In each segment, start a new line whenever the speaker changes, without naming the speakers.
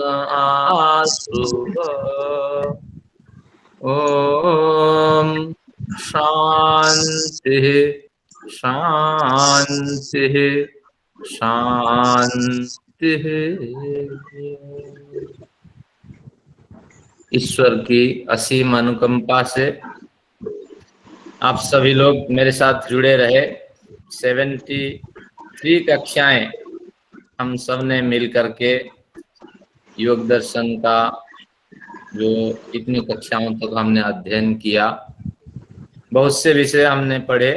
आसु। ओम शांति शांति शांति। ईश्वर की असीम अनुकंपा से आप सभी लोग मेरे साथ जुड़े रहे। 73 कक्षाएं हम सब ने मिल करके योग दर्शन का जो इतनी कक्षाओं तक हमने अध्ययन किया, बहुत से विषय हमने पढ़े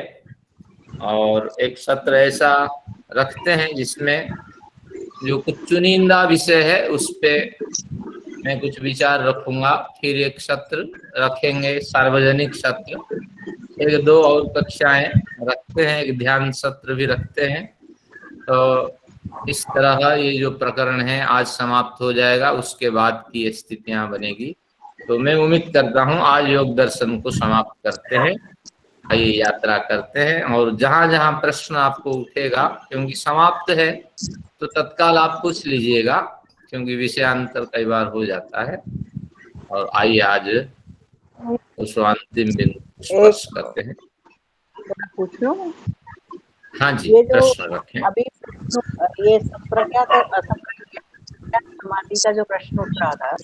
और एक सत्र ऐसा रखते हैं जिसमें जो कुछ चुनिंदा विषय है उस पे मैं कुछ विचार रखूंगा। फिर एक सत्र रखेंगे, सार्वजनिक सत्र। एक दो और कक्षाएं रखते हैं, एक ध्यान सत्र भी रखते हैं। तो इस तरह ये जो प्रकरण है आज समाप्त हो जाएगा, उसके बाद की स्थितियां बनेगी। तो मैं उम्मीद करता हूं आज योग दर्शन को समाप्त करते हैं, आइए यात्रा करते हैं। और जहां जहां प्रश्न आपको उठेगा, क्योंकि समाप्त है तो तत्काल आप पूछ लीजिएगा, क्योंकि विषयांतर कई बार हो जाता है। और आइए आज उस अंतिम बिंदु स्पर्श करते हैं।
पूछ लो।
हाँ जी,
ये जो
प्रश्न रखें।
अभी ये संप्रज्ञात और असंप्रज्ञात समाधि का जो प्रश्न उठ रहा था,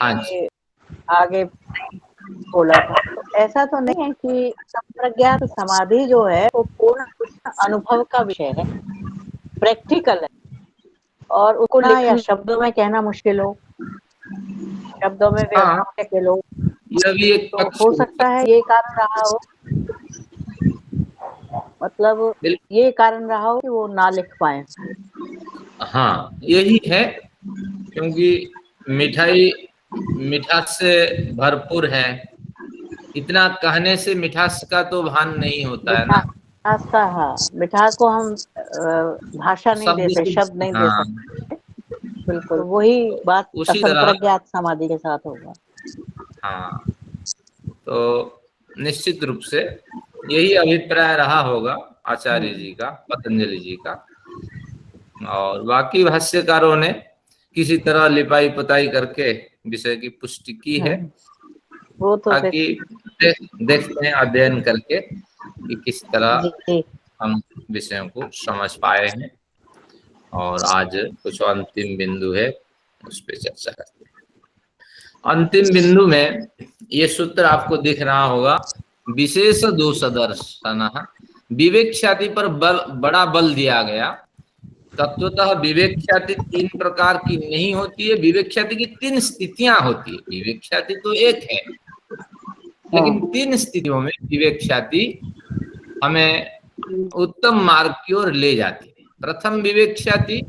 हाँ जी,
आगे बोला था, तो ऐसा तो नहीं है कि संप्रज्ञात समाधि जो है वो पूर्ण अनुभव का विषय है, प्रैक्टिकल है, और उसको लिखना या शब्दों में कहना मुश्किल हो, शब्दों में व्यक्त के लो।
यह भी एक
तो
पक्ष
हो सकता है ये कारण रहा हो, मतलब ये कारण रहा हो कि वो ना लिख पाए।
हाँ, यही है, क्योंकि मिठाई मिठास से भरपूर है। इतना कहने से मिठास का तो भान नहीं होता है ना।
मिठास का, हाँ, मिठास को हम भाषा नहीं दे सकते, शब्द नहीं दे
हाँ,
सकते। बिल्कुल वही बात
उसी तरह
असंप्रज्ञात समाधि के साथ होगा।
हाँ, तो निश्चित रूप से यही अभिप्राय रहा होगा आचार्य जी का, पतंजलि जी का। और बाकी भाष्यकारों ने किसी तरह लिपाई पुताई करके विषय की पुष्टि की है।
वो तो
ताकि देखते हैं अध्ययन करके कि किस तरह हम विषयों को समझ पाए हैं। और आज कुछ अंतिम बिंदु है, उस पर चर्चा करते हैं। अंतिम बिंदु में ये सूत्र आपको दिख रहा होगा, विशेष दोष दर्शन। विवेक ख्याति पर बड़ा बल दिया गया। तत्वतः विवेक ख्याति 3 प्रकार की नहीं होती है, विवेक ख्याति की 3 स्थितियां होती है। विवेक ख्याति तो एक है, लेकिन 3 स्थितियों में विवेक ख्याति हमें उत्तम मार्ग की ओर ले जाती है। प्रथम विवेक ख्याति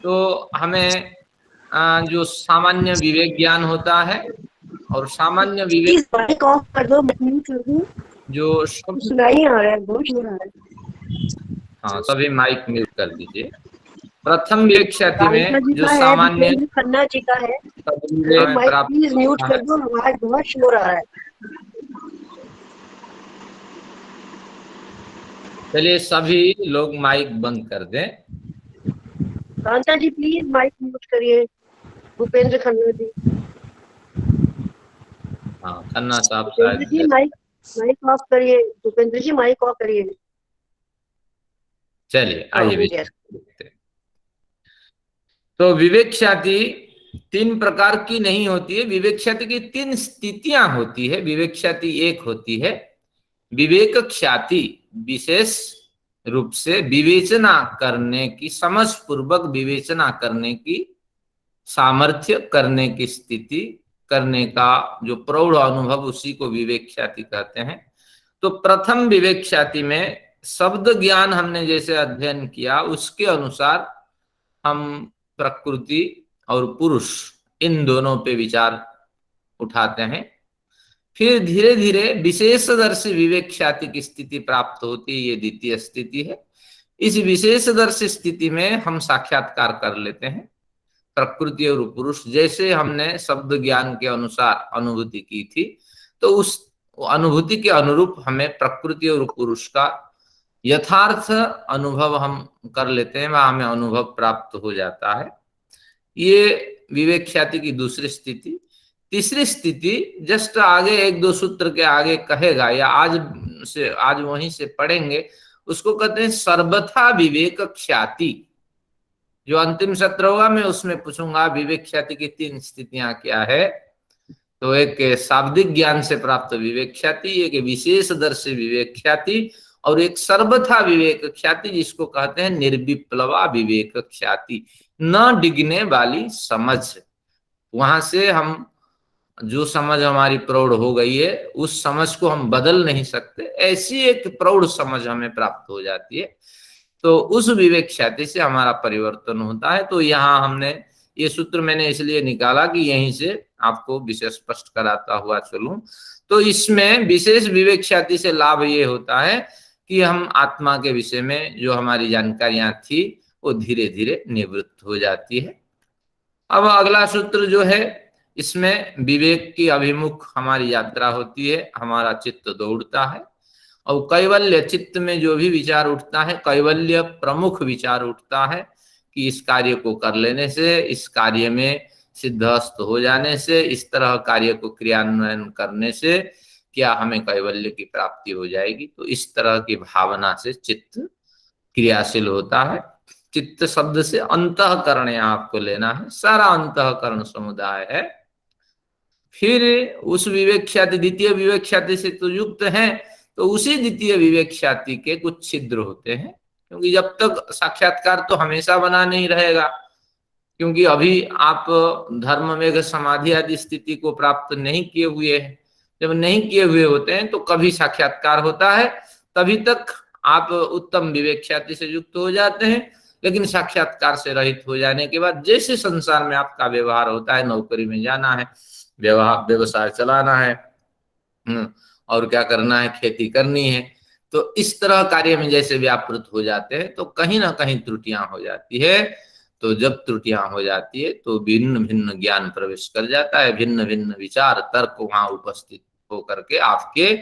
तो हमें जो सामान्य विवेक ज्ञान होता है, और सामान्य विवेक
ऑफ कर दो, म्यूट कर दो,
जो
सुनाई आ रहा है, बहुत हो रहा है।
हाँ, सभी माइक म्यूट कर दीजिए। प्रथम विवेक ख्याति में जो सामान्य
खन्ना जी का है, प्लीज म्यूट कर दो, आवाज बहुत शोर आ रहा है।
चलिए सभी लोग माइक बंद कर दें।
कांता जी प्लीज माइक म्यूट करिए। भूपेंद्र खन्ना जी,
हाँ, खन्ना साहब
भूपेंद्र जी माइक ऑफ करिए। भूपेंद्र जी माइक ऑफ करिए।
चलिए आइए। तो विवेक ख्याति 3 प्रकार की नहीं होती है, विवेक ख्याति की 3 स्थितियां होती है। विवेक ख्याति एक होती है विवेक ख्याति, विशेष रूप से विवेचना करने की, समझ पूर्वक विवेचना करने की सामर्थ्य, करने की स्थिति, करने का जो प्रौढ़ अनुभव, उसी को विवेक ख्याति कहते हैं। तो प्रथम विवेक ख्याति में शब्द ज्ञान हमने जैसे अध्ययन किया, उसके अनुसार हम प्रकृति और पुरुष इन दोनों पे विचार उठाते हैं। फिर धीरे धीरे विशेषदर्शी विवेक ख्याति की स्थिति प्राप्त होती है, ये द्वितीय स्थिति है। इस विशेषदर्शी स्थिति में हम साक्षात्कार कर लेते हैं प्रकृति और पुरुष, जैसे हमने शब्द ज्ञान के अनुसार अनुभूति की थी। तो उस अनुभूति के अनुरूप हमें प्रकृति और पुरुष का यथार्थ अनुभव हम कर लेते हैं, वहां हमें अनुभव प्राप्त हो जाता है। ये विवेक ख्याति की दूसरी स्थिति। तीसरी स्थिति जस्ट आगे एक दो सूत्र के आगे कहेगा, या आज वहीं से पढ़ेंगे, उसको कहते हैं सर्वथा विवेक ख्याति। जो अंतिम सत्र होगा मैं उसमें पूछूंगा विवेक ख्याति की 3 स्थितियां क्या है। तो एक शाब्दिक ज्ञान से प्राप्त विवेक ख्याति, एक विशेष दर्शी विवेक ख्याति, और एक सर्वथा विवेक ख्याति जिसको कहते हैं निर्विप्लवा विवेक ख्याति, न डिगने वाली समझ। वहां से हम जो समझ हमारी प्रौढ़ हो गई है उस समझ को हम बदल नहीं सकते, ऐसी एक प्रौढ़ समझ हमें प्राप्त हो जाती है। तो उस विवेक ख्याति से हमारा परिवर्तन होता है। तो यहाँ हमने ये सूत्र मैंने इसलिए निकाला कि यहीं से आपको विषय स्पष्ट कराता हुआ चलूं। तो इसमें विशेष विवेक ख्याति से लाभ ये होता है कि हम आत्मा के विषय में जो हमारी जानकारियां थी वो धीरे धीरे निवृत्त हो जाती है। अब अगला सूत्र जो है, इसमें विवेक की अभिमुख हमारी यात्रा होती है, हमारा चित्त दौड़ता है, और कैवल्य चित्त में जो भी विचार उठता है, कैवल्य प्रमुख विचार उठता है कि इस कार्य को कर लेने से, इस कार्य में सिद्धहस्त हो जाने से, इस तरह कार्य को क्रियान्वयन करने से क्या हमें कैवल्य की प्राप्ति हो जाएगी। तो इस तरह की भावना से चित्त क्रियाशील होता है। चित्त शब्द से अंतःकरण यहाँ आपको लेना है, सारा अंतःकरण समुदाय है। फिर उस विवेक ख्याति, द्वितीय विवेक ख्याति से तो युक्त है, तो उसी द्वितीय विवेक ख्याति के कुछ छिद्र होते हैं, क्योंकि जब तक साक्षात्कार तो हमेशा बना नहीं रहेगा, क्योंकि अभी आप धर्म मेघ समाधि आदि स्थिति को प्राप्त नहीं किए हुए हैं। जब नहीं किए हुए होते हैं तो कभी साक्षात्कार होता है, तभी तक आप उत्तम विवेक ख्याति से युक्त हो जाते हैं। लेकिन साक्षात्कार से रहित हो जाने के बाद जैसे संसार में आपका व्यवहार होता है, नौकरी में जाना है, व्यवसाय चलाना है, और क्या करना है, खेती करनी है, तो इस तरह कार्य में जैसे व्यापृत हो जाते हैं तो कहीं ना कहीं त्रुटियां हो जाती है। तो जब त्रुटियां हो जाती है तो भिन्न भिन्न ज्ञान प्रवेश कर जाता है, भिन्न भिन्न विचार तर्क वहां उपस्थित होकर के आपके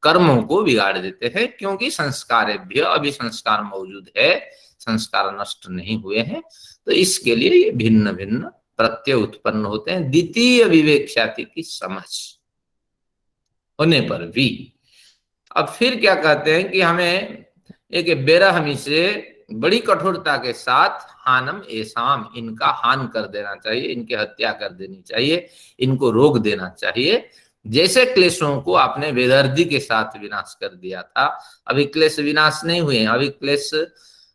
कर्मों को बिगाड़ देते हैं, क्योंकि संस्कारेभ्य अभी संस्कार मौजूद है, संस्कार नष्ट नहीं हुए हैं। तो इसके लिए ये भिन्न भिन्न प्रत्यय उत्पन्न होते हैं द्वितीय विवेक ख्याति की समझ होने पर भी। अब फिर क्या कहते हैं कि हमें एक बेरहमी से बड़ी कठोरता के साथ हानम एसाम, इनका हान कर देना चाहिए, इनकी हत्या कर देनी चाहिए, इनको रोक देना चाहिए। जैसे क्लेशों को आपने बेदर्दी के साथ विनाश कर दिया था, अभी क्लेश विनाश नहीं हुए हैं। अभी क्लेश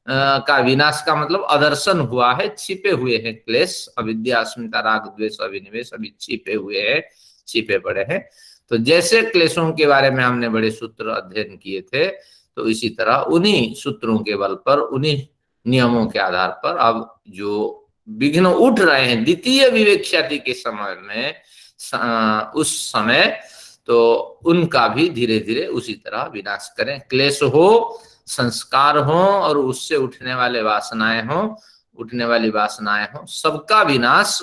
का विनाश का मतलब अदर्शन हुआ है, छिपे हुए हैं क्लेश, अविद्या अस्मिता राग द्वेष अभिनिवेश अभी छिपे हुए हैं, छिपे पड़े हैं। तो जैसे क्लेशों के बारे में हमने बड़े सूत्र अध्ययन किए थे, तो इसी तरह उन्हीं सूत्रों के बल पर, उन्हीं नियमों के आधार पर अब जो विघ्न उठ रहे हैं द्वितीय विवेक ख्याति के समय में, उस समय, तो उनका भी धीरे धीरे उसी तरह विनाश करें। क्लेश हो, संस्कार हो, और उससे उठने वाले वासनाएं हो, उठने वाली वासनाएं हो, सबका विनाश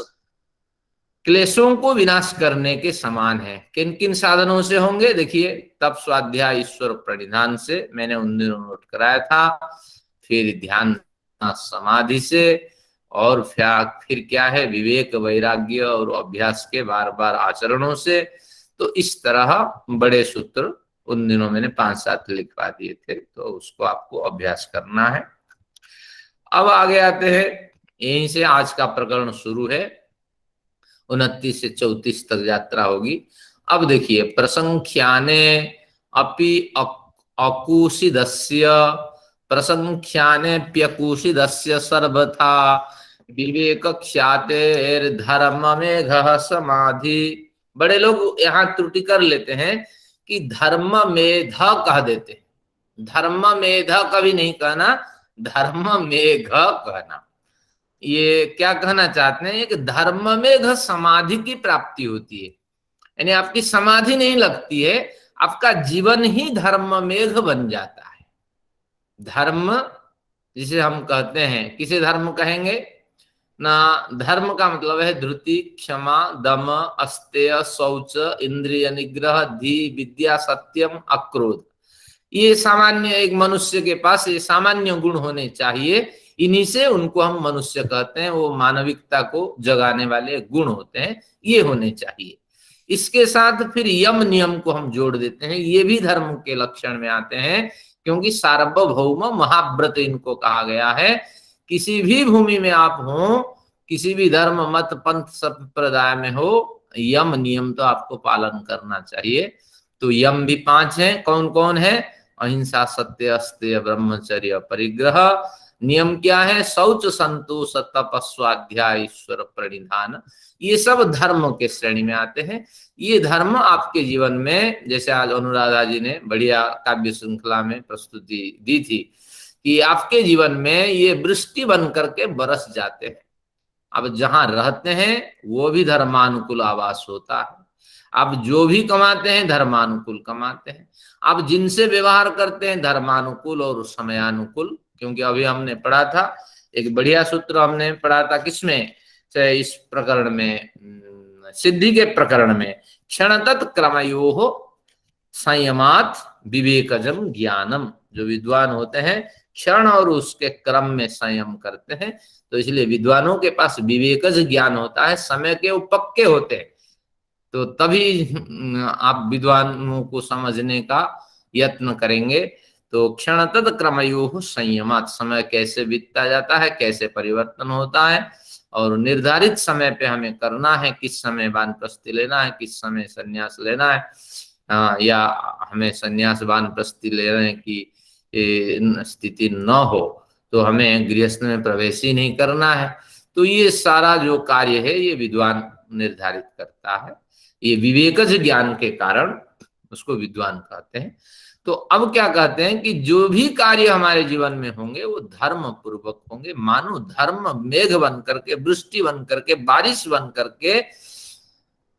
क्लेशों को विनाश करने के समान है। किन किन साधनों से होंगे देखिए, तप स्वाध्याय ईश्वर प्रणिधान से, मैंने उन दिनों नोट कराया था, फिर ध्यान समाधि से, और फिर क्या है, विवेक वैराग्य और अभ्यास के बार बार आचरणों से। तो इस तरह बड़े सूत्र उन दिनों मैंने 5-7 लिखवा दिए थे, तो उसको आपको अभ्यास करना है। अब आगे आते हैं, यहीं से आज का प्रकरण शुरू है, 29 से 34 तक यात्रा होगी। अब देखिए, प्रसंख्याने अपि अकुशिदस्य प्रसंख्याने प्यकुशिदस्य सर्वथा विवेक ख्यातेर धर्म मेघ समाधि। बड़े लोग यहाँ त्रुटि कर लेते हैं कि धर्म मेध कह देते हैं, धर्म मेध कभी नहीं कहना, धर्म मेघ कहना। ये क्या कहना चाहते हैं कि धर्म मेघ समाधि की प्राप्ति होती है, यानी आपकी समाधि नहीं लगती है, आपका जीवन ही धर्म मेघ बन जाता है। धर्म जिसे हम कहते हैं, किसे धर्म कहेंगे ना, धर्म का मतलब है धृति, क्षमा, दम, अस्तेय, शौच, इंद्रिय निग्रह, धी, विद्या, सत्यम, अक्रोध। ये सामान्य एक मनुष्य के पास ये सामान्य गुण होने चाहिए, इन्हीं से उनको हम मनुष्य कहते हैं। वो मानविकता को जगाने वाले गुण होते हैं, ये होने चाहिए। इसके साथ फिर यम नियम को हम जोड़ देते हैं, ये भी धर्म के लक्षण में आते हैं, क्योंकि सार्वभौम महाव्रत इनको कहा गया है। किसी भी भूमि में आप हो, किसी भी धर्म मत पंथ संप्रदाय में हो, यम नियम तो आपको पालन करना चाहिए। तो यम भी 5 हैं। कौन कौन है? अहिंसा, सत्य, अस्तेय, ब्रह्मचर्य, परिग्रह। नियम क्या है? शौच, संतोष, तप, स्वाध्याय, ईश्वर प्रणिधान। ये सब धर्म के श्रेणी में आते हैं। ये धर्म आपके जीवन में, जैसे आज अनुराधा जी ने बढ़िया काव्य श्रृंखला में प्रस्तुति दी थी, कि आपके जीवन में ये वृष्टि बन करके बरस जाते हैं। अब जहां रहते हैं वो भी धर्मानुकूल आवास होता है। आप जो भी कमाते हैं धर्मानुकूल कमाते हैं। आप जिनसे व्यवहार करते हैं धर्मानुकूल और समयानुकूल। क्योंकि अभी हमने पढ़ा था, एक बढ़िया सूत्र हमने पढ़ा था, किसमें? इस प्रकरण में, सिद्धि के प्रकरण में, क्षणतत् क्रमयोः संयमात् विवेकजम ज्ञानम। जो विद्वान होते हैं क्षण और उसके क्रम में संयम करते हैं। तो इसलिए विद्वानों के पास विवेकज ज्ञान होता है, समय के वो पक्के होते हैं। तो तभी आप विद्वानों को समझने का यत्न करेंगे। तो क्षणतद क्रमयोः संयमात्, समय कैसे बीतता जाता है, कैसे परिवर्तन होता है, और निर्धारित समय पे हमें करना है, किस समय वानप्रस्थि लेना है, किस समय संन्यास लेना है, या हमें संन्यास वानप्रस्थि लेने की स्थिति न हो तो हमें गृहस्थ में प्रवेश ही नहीं करना है। तो ये सारा जो कार्य है ये विद्वान निर्धारित करता है। ये विवेकज ज्ञान के कारण उसको विद्वान कहते हैं। तो अब क्या कहते हैं कि जो भी कार्य हमारे जीवन में होंगे वो धर्म पूर्वक होंगे। मानो धर्म मेघ बन करके, वृष्टि बन करके, बारिश बन करके,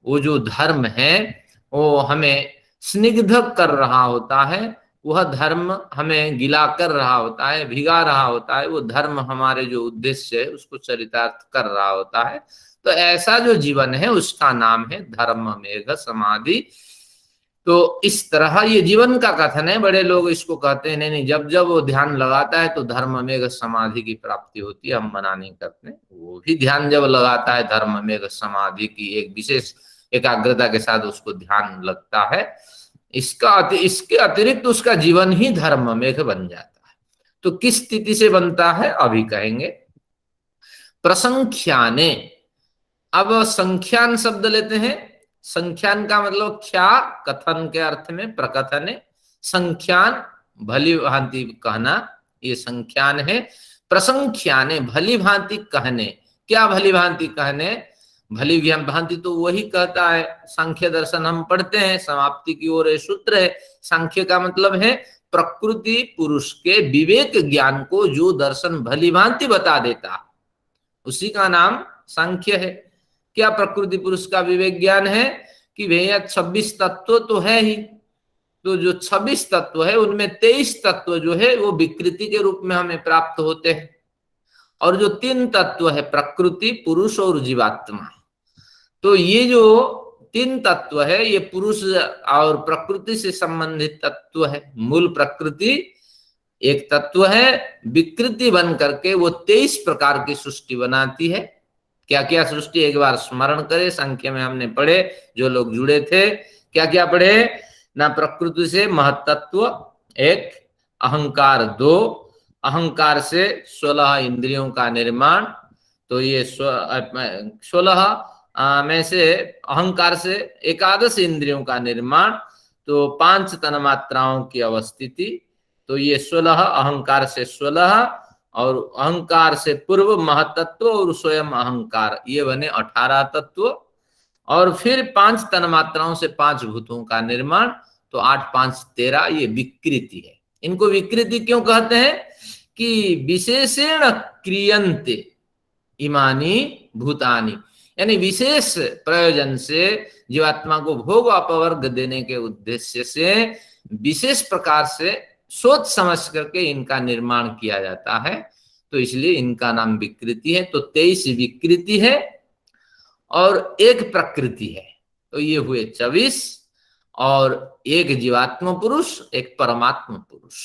वो जो धर्म है वो हमें स्निग्ध कर रहा होता है, वह धर्म हमें गिला कर रहा होता है, भिगा रहा होता है। वो धर्म हमारे जो उद्देश्य है उसको चरितार्थ कर रहा होता है। तो ऐसा जो जीवन है उसका नाम है धर्म मेघ समाधि। तो इस तरह ये जीवन का कथन है। बड़े लोग इसको कहते हैं नहीं, जब जब वो ध्यान लगाता है तो धर्म मेघ समाधि की प्राप्ति होती है। हम मना नहीं करते, वो भी ध्यान जब लगाता है धर्म मेघ समाधि की एक विशेष एकाग्रता के साथ उसको ध्यान लगता है, इसके अतिरिक्त उसका जीवन ही धर्म मेघ बन जाता है। तो किस स्थिति से बनता है अभी कहेंगे। प्रसंख्याने, अब संख्यान शब्द लेते हैं। संख्यान का मतलब ख्या कथन के अर्थ में प्रकथन, संख्यान भली भांति कहना, ये संख्यान है। प्रसंख्याने भली भांति कहने। क्या भली भांति कहने? भली भांति तो वही कहता है, सांख्य दर्शन हम पढ़ते हैं, समाप्ति की ओर सूत्र है। सांख्य का मतलब है प्रकृति पुरुष के विवेक ज्ञान को जो दर्शन भली भांति बता देता, उसी का नाम सांख्य है। क्या प्रकृति पुरुष का विवेक ज्ञान है? कि भैया 26 तत्व तो है ही, तो जो 26 तत्व है उनमें 23 तत्व जो है वो विकृति के रूप में हमें प्राप्त होते हैं, और जो 3 तत्व है प्रकृति, पुरुष और जीवात्मा, तो ये जो 3 तत्व है ये पुरुष और प्रकृति से संबंधित तत्व है। मूल प्रकृति एक तत्व है, विकृति बन करके वो 23 प्रकार की सृष्टि बनाती है। क्या क्या सृष्टि एक बार स्मरण करें, संख्या में हमने पढ़े, जो लोग जुड़े थे क्या क्या पढ़े ना। प्रकृति से महत्त्व 1, अहंकार 2, अहंकार से 16 इंद्रियों का निर्माण, तो ये 16 में से अहंकार से 11 इंद्रियों का निर्माण, तो 5 तन्मात्राओं की अवस्थिति, तो ये 16 अहंकार से 16, और अहंकार से पूर्व महतत्व और स्वयं अहंकार, ये बने 18 तत्व, और फिर 5 तन्मात्राओं से 5 भूतों का निर्माण, तो 8 5 13, ये विकृति है। इनको विकृति क्यों कहते हैं? कि विशेषेण क्रियन्ते इमानी भूतानि, यानी विशेष प्रयोजन से जीवात्मा को भोग अपवर्ग देने के उद्देश्य से विशेष प्रकार से सोच समझ करके इनका निर्माण किया जाता है, तो इसलिए इनका नाम विकृति है। तो 23 विकृति है और 1 प्रकृति है, तो ये हुए 24, और 1 जीवात्मा पुरुष, 1 परमात्मा पुरुष,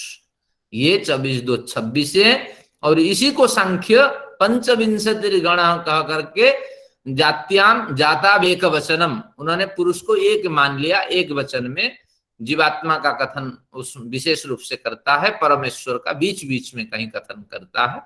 ये 24 2 26 है। और इसी को सांख्य पंचविंशति गण कह करके जात्याम जाता एक वचनम, उन्होंने पुरुष को एक मान लिया, एक वचन में जीवात्मा का कथन उस विशेष रूप से करता है, परमेश्वर का बीच बीच में कहीं कथन करता है।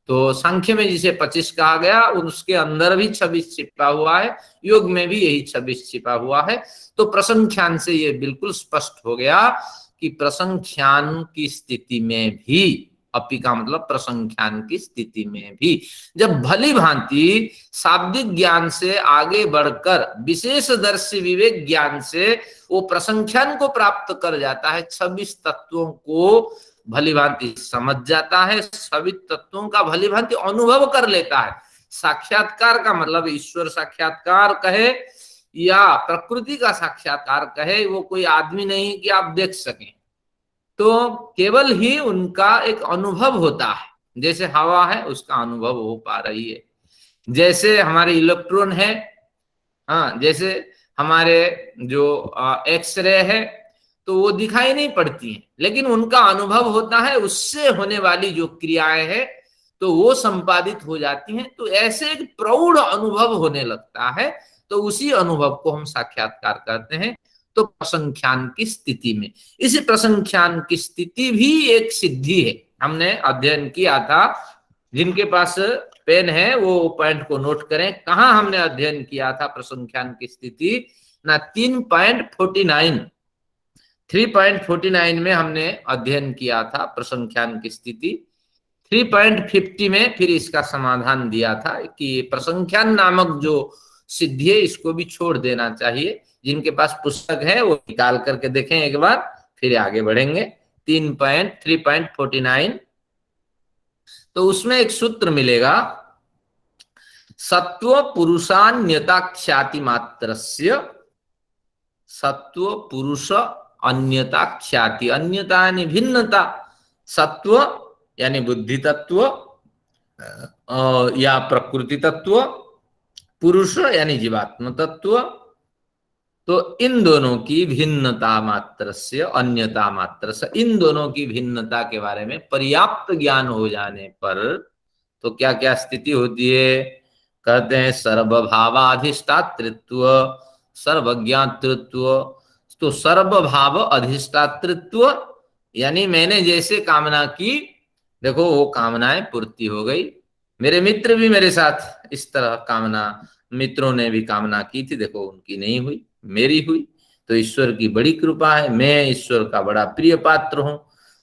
तो सांख्य में जिसे 25 कहा गया उसके अंदर भी 26 छिपा हुआ है, योग में भी यही 26 छिपा हुआ है। तो प्रसंख्यान से ये बिल्कुल स्पष्ट हो गया कि प्रसंख्यान की स्थिति में भी, अपि का मतलब प्रसंख्यान की स्थिति में भी, जब भली भांति शाब्दिक ज्ञान से आगे बढ़कर विशेष दर्शी विवेक ज्ञान से वो प्रसंख्यान को प्राप्त कर जाता है, 26 तत्वों को भली भांति समझ जाता है, सभी तत्वों का भली भांति अनुभव कर लेता है। साक्षात्कार का मतलब ईश्वर साक्षात्कार कहे या प्रकृति का साक्षात्कार कहे, वो कोई आदमी नहीं कि आप देख सकें, तो केवल ही उनका एक अनुभव होता है। जैसे हवा है उसका अनुभव हो पा रही है, जैसे हमारे इलेक्ट्रॉन है, हाँ, जैसे हमारे जो एक्सरे है, तो वो दिखाई नहीं पड़ती हैं, लेकिन उनका अनुभव होता है, उससे होने वाली जो क्रियाएं हैं तो वो संपादित हो जाती हैं। तो ऐसे एक प्रौढ़ अनुभव होने लगता है, तो उसी अनुभव को हम साक्षात्कार करते हैं। तो प्रसंख्यान की स्थिति में, इसी प्रसंख्यान की स्थिति भी एक सिद्धि है। हमने अध्ययन किया था, जिनके पास पेन है वो पॉइंट को नोट करें, कहां हमने अध्ययन किया था प्रसंख्यान की स्थिति ना, 3.49 में हमने अध्ययन किया था प्रसंख्यान की स्थिति। 3.50 में फिर इसका समाधान दिया था कि प्रसंख्यान नामक जो सिद्धि है इसको भी छोड़ देना चाहिए। जिनके पास पुस्तक है वो निकाल करके देखें एक बार, फिर आगे बढ़ेंगे। 3.49, तो उसमें एक सूत्र मिलेगा, सत्व पुरुषान्यता ख्याति मात्रस्य, सत्व पुरुष अन्यता ख्याति, अन्यता यानी भिन्नता, सत्व यानी बुद्धि तत्व या प्रकृति तत्व, पुरुष यानी जीवात्म तत्व, तो इन दोनों की भिन्नता मात्र से, अन्यता मात्र से, इन दोनों की भिन्नता के बारे में पर्याप्त ज्ञान हो जाने पर तो क्या क्या स्थिति होती है, कहते हैं सर्वभावाधिष्ठातृत्व, सर्वज्ञातृत्व। तो सर्वभाव अधिष्ठातृत्व यानी मैंने जैसे कामना की, देखो वो कामनाएं पूर्ति हो गई। मेरे मित्र भी मेरे साथ इस तरह कामना, मित्रों ने भी कामना की थी, देखो उनकी नहीं हुई, मेरी हुई। तो ईश्वर की बड़ी कृपा है, मैं ईश्वर का बड़ा प्रिय पात्र हूं।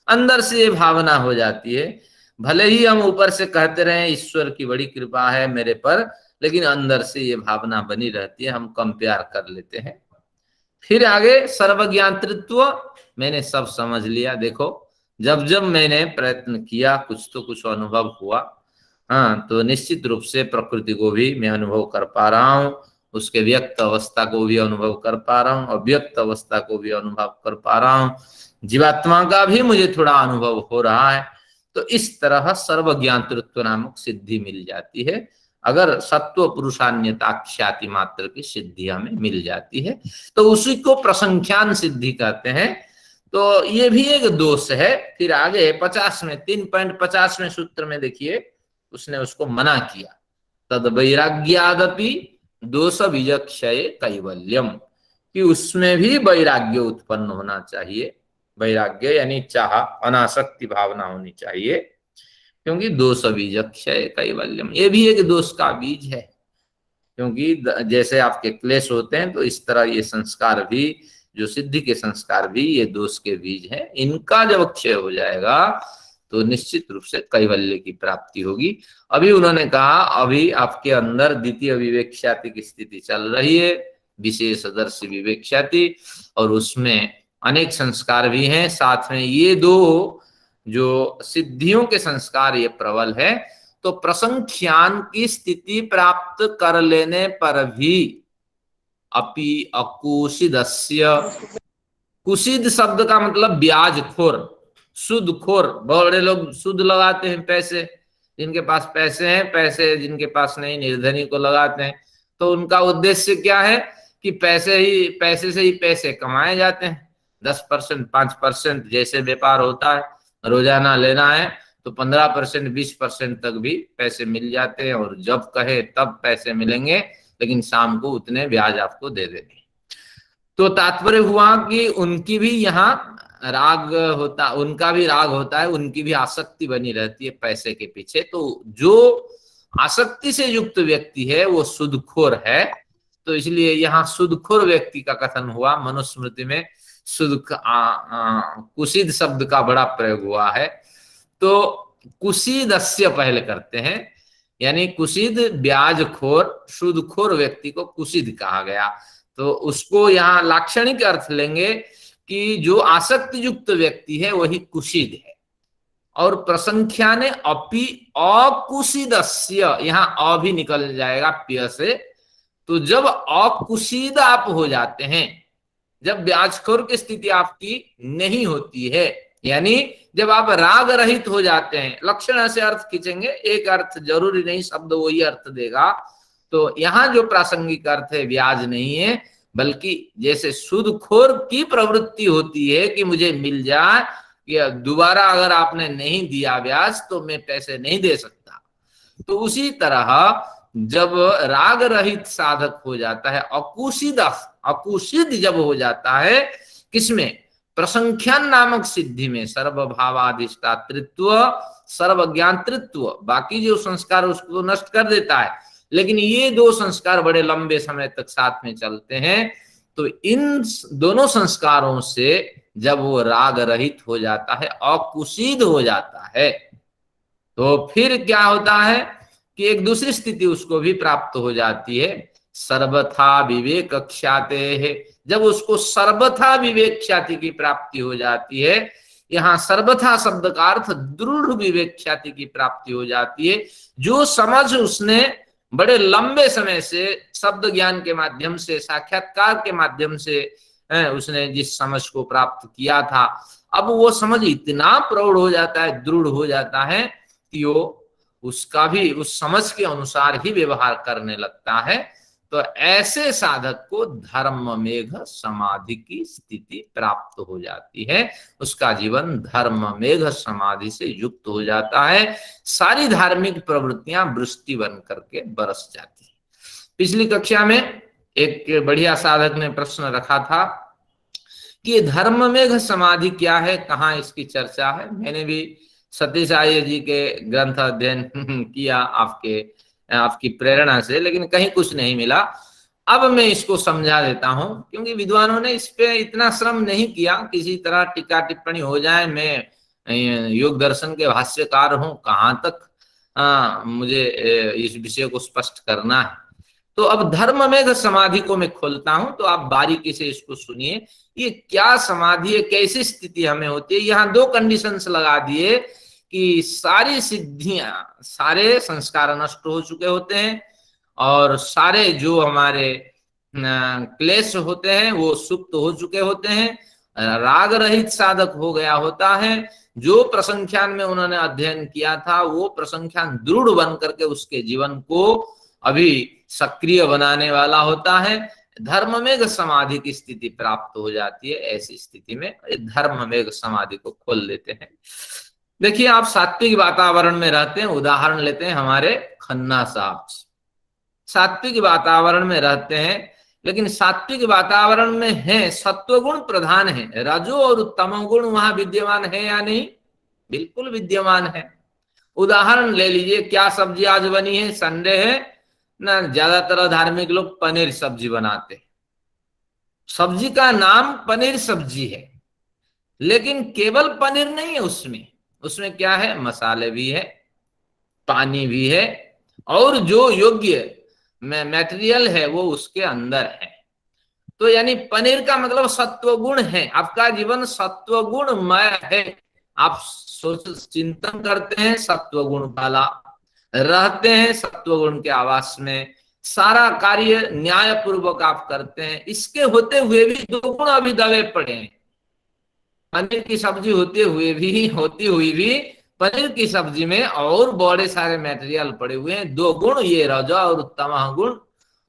अंदर से ये भावना हो जाती है, भले ही हम ऊपर से कहते रहे ईश्वर की बड़ी कृपा है मेरे पर, लेकिन अंदर से ये भावना बनी रहती है, हम कंपेयर कर लेते हैं। फिर आगे सर्वज्ञातृत्व, मैंने सब समझ लिया, देखो जब जब मैंने प्रयत्न किया कुछ तो कुछ अनुभव हुआ, हाँ, तो निश्चित रूप से प्रकृति को भी मैं अनुभव कर पा रहा हूँ, उसके व्यक्त अवस्था को भी अनुभव कर पा रहा हूँ, अव्यक्त अवस्था को भी अनुभव कर पा रहा हूँ, जीवात्मा का भी मुझे थोड़ा अनुभव हो रहा है। तो इस तरह सर्वज्ञातृत्व नामक सिद्धि मिल जाती है, अगर सत्व पुरुषान्यता ख्याति मात्र की सिद्धि हमें मिल जाती है, तो उसी को प्रसंख्यान सिद्धि कहते हैं। तो ये भी एक दोष है। फिर आगे 50 में 3.50 सूत्र में देखिए, उसने उसको मना किया, तद वैराग्यादपि दोष विजक्षय कैवल्यम, कि उसमें भी वैराग्य उत्पन्न होना चाहिए। वैराग्य यानी चाह, अनासक्ति भावना होनी चाहिए, क्योंकि दोष बीजक्षय कैवल्यम, ये भी एक दोष का बीज है। क्योंकि जैसे आपके क्लेश होते हैं, तो इस तरह ये संस्कार भी, जो सिद्धि के संस्कार भी, ये दोष के बीज हैं। इनका जब क्षय हो जाएगा तो निश्चित रूप से कैवल्य की प्राप्ति होगी। अभी उन्होंने कहा, अभी आपके अंदर द्वितीय विवेक्ष्याति की स्थिति चल रही है, विशेष दर्शी विवेक्ष्याति, और उसमें अनेक संस्कार भी हैं, साथ में ये दो जो सिद्धियों के संस्कार ये प्रबल है। तो प्रसंख्यान की स्थिति प्राप्त कर लेने पर भी अपि अकुशिदस्य, कुशिद शब्द का मतलब ब्याजखोर, सूदखोर। बड़े लोग सूद लगाते हैं, पैसे, जिनके पास पैसे हैं, पैसे जिनके पास नहीं, निर्धनी को लगाते हैं। तो उनका उद्देश्य क्या है कि पैसे से ही पैसे कमाए जाते हैं। 10%, 5% जैसे व्यापार होता है, रोजाना लेना है तो 15% 20% तक भी पैसे मिल जाते हैं, और जब कहे तब पैसे मिलेंगे, लेकिन शाम को उतने ब्याज आपको दे देंगे। तो तात्पर्य हुआ कि उनकी भी यहाँ राग होता, उनका भी राग होता है, उनकी भी आसक्ति बनी रहती है पैसे के पीछे। तो जो आसक्ति से युक्त व्यक्ति है वो सुदखोर है। तो इसलिए यहाँ सुदखोर व्यक्ति का कथन हुआ। मनुस्मृति में कुसीद शब्द का बड़ा प्रयोग हुआ है। तो कुसीदस्य पहले करते हैं, यानी कुसीद ब्याजखोर, सूदखोर व्यक्ति को कुसीद कहा गया। तो उसको यहाँ लाक्षणिक अर्थ लेंगे कि जो आसक्ति युक्त व्यक्ति है वही कुसीद है। और प्रसंख्याने अपि अकुसीदस्य, यहाँ अ भी निकल जाएगा प्य से। तो जब अकुसीद आप हो जाते हैं, जब ब्याजखोर की स्थिति आपकी नहीं होती है, यानी जब आप राग रहित हो जाते हैं, लक्षण से अर्थ खींचेंगे, एक अर्थ जरूरी नहीं शब्द वही अर्थ देगा। तो यहाँ जो प्रासंगिक अर्थ है ब्याज नहीं है, बल्कि जैसे सूदखोर की प्रवृत्ति होती है कि मुझे मिल जाए, या दोबारा अगर आपने नहीं दिया ब्याज तो मैं पैसे नहीं दे सकता। तो उसी तरह जब राग रहित साधक हो जाता है, अकुसिद जब हो जाता है, किसमें? प्रसंख्यान नामक सिद्धि में, सर्वभावाधिष्ठातृत्व, सर्वज्ञातृत्व, बाकी जो संस्कार उसको नष्ट कर देता है, लेकिन ये दो संस्कार बड़े लंबे समय तक साथ में चलते हैं। तो इन दोनों संस्कारों से जब वो राग रहित हो जाता है, अकुसीद हो जाता है, तो फिर क्या होता है कि एक दूसरी स्थिति उसको भी प्राप्त हो जाती है, सर्वथा विवेक ख्याते है। जब उसको सर्वथा विवेक ख्याति की प्राप्ति हो जाती है, यहाँ सर्वथा शब्द का अर्थ दृढ़ विवेक ख्याति की प्राप्ति हो जाती है। जो समझ उसने बड़े लंबे समय से शब्द ज्ञान के माध्यम से, साक्षात्कार के माध्यम से उसने जिस समझ को प्राप्त किया था, अब वो समझ इतना प्रौढ़ हो जाता है, दृढ़ हो जाता है कि वो उसका भी उस समझ के अनुसार ही व्यवहार करने लगता है। तो ऐसे साधक को धर्म मेघ समाधि की स्थिति प्राप्त हो जाती है, उसका जीवन धर्म मेघ समाधि से युक्त हो जाता है, सारी धार्मिक प्रवृत्तियां वृष्टि बन करके बरस जाती है। पिछली कक्षा में एक बढ़िया साधक ने प्रश्न रखा था कि धर्म मेघ समाधि क्या है, कहाँ इसकी चर्चा है। मैंने भी सतीश आर्य जी के ग्रंथ अध्ययन किया आपकी प्रेरणा से, लेकिन कहीं कुछ नहीं मिला। अब मैं इसको समझा देता हूं, क्योंकि विद्वानों ने इस पे इतना श्रम नहीं किया, किसी तरह टीका टिप्पणी हो जाए, मैं योग दर्शन के भाष्यकार हूं, कहाँ तक मुझे इस विषय को स्पष्ट करना है। तो अब धर्म मेघ समाधि को मैं खोलता हूं, तो आप बारीकी से इसको सुनिए। ये क्या समाधि है, कैसी स्थिति हमें होती है। यहाँ दो कंडीशंस लगा दिए कि सारी सिद्धियां, सारे संस्कार नष्ट हो चुके होते हैं, और सारे जो हमारे क्लेश होते हैं वो सुप्त हो चुके होते हैं, राग रहित साधक हो गया होता है। जो प्रसंख्यान में उन्होंने अध्ययन किया था वो प्रसंख्यान दृढ़ बन करके उसके जीवन को अभी सक्रिय बनाने वाला होता है। धर्ममेघ समाधि की स्थिति प्राप्त हो जाती है। ऐसी स्थिति में धर्ममेघ समाधि को खोल देते हैं। देखिए, आप सात्विक वातावरण में रहते हैं, उदाहरण लेते हैं हमारे खन्ना साहब। सात्विक वातावरण में रहते हैं, लेकिन सात्विक वातावरण में है, सत्वगुण प्रधान है, रजो और तमोगुण वहां विद्यमान है या नहीं? बिल्कुल विद्यमान है। उदाहरण ले लीजिए, क्या सब्जी आज बनी है? संडे है ना, ज्यादातर धार्मिक लोग पनीर सब्जी बनाते हैं। सब्जी का नाम पनीर सब्जी है, लेकिन केवल पनीर नहीं है उसमें क्या है? मसाले भी है, पानी भी है, और जो योग्य मटेरियल है वो उसके अंदर है। तो यानी पनीर का मतलब सत्वगुण है। आपका जीवन सत्वगुणमय है। आप सोच चिंतन करते हैं सत्वगुण वाला, रहते हैं सत्वगुण के आवास में, सारा कार्य न्याय पूर्वक आप करते हैं। इसके होते हुए भी दो गुण अभी दबे पड़े हैं। पनीर की सब्जी होती हुई भी पनीर की सब्जी में और बड़े सारे मटेरियल पड़े हुए हैं। दो गुण, ये रजो और तमह गुण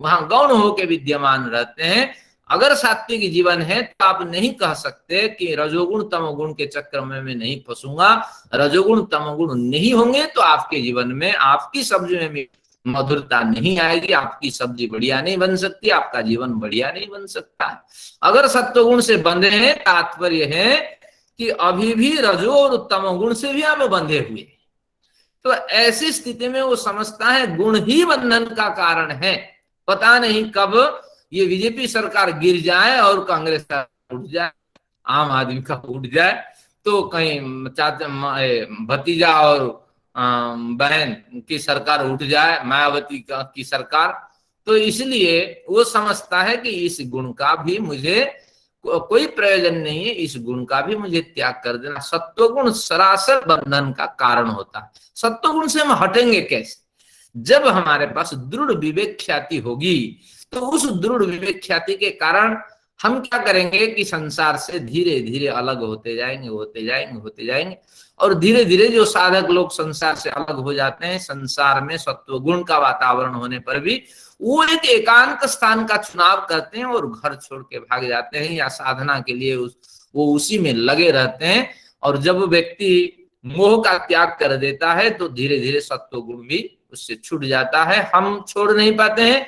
वहां गौण होके विद्यमान रहते हैं, अगर सात्विक जीवन है तो आप नहीं कह सकते कि रजोगुण तमोगुण के चक्कर में मैं नहीं फंसूंगा। रजोगुण तमोगुण नहीं होंगे तो आपके जीवन में आपकी सब्जी में मधुरता नहीं आएगी, आपकी सब्जी बढ़िया नहीं बन सकती, आपका जीवन बढ़िया नहीं बन सकता है। अगर सत्वगुण से बंधे हैं, तात्पर्य है कि अभी भी रजो और तमोगुण से भी आप बंधे हुए। तो ऐसी स्थिति में वो समझता है गुण ही बंधन का कारण है। पता नहीं कब ये बीजेपी सरकार गिर जाए और कांग्रेस का उठ जाए, आम आदमी का उठ जाए, तो कहीं चाचा भतीजा और बहन की सरकार उठ जाए, मायावती की सरकार। तो इसलिए वो समझता है कि इस गुण का भी मुझे कोई प्रयोजन नहीं है, इस गुण का भी मुझे त्याग कर देना। सत्वगुण सरासर बंधन का कारण होता है। सत्वगुण से हम हटेंगे कैसे? जब हमारे पास दृढ़ विवेक ख्याति होगी, तो उस दृढ़ विवेक ख्याति के कारण हम क्या करेंगे कि संसार से धीरे धीरे अलग होते जाएंगे, होते जाएंगे, होते जाएंगे। और धीरे धीरे जो साधक लोग संसार से अलग हो जाते हैं, संसार में सत्वगुण का वातावरण होने पर भी वो एक एकांत स्थान का चुनाव करते हैं और घर छोड़ के भाग जाते हैं, या साधना के लिए वो उसी में लगे रहते हैं। और जब व्यक्ति मोह का त्याग कर देता है तो धीरे धीरे सत्वगुण भी उससे छूट जाता है। हम छोड़ नहीं पाते हैं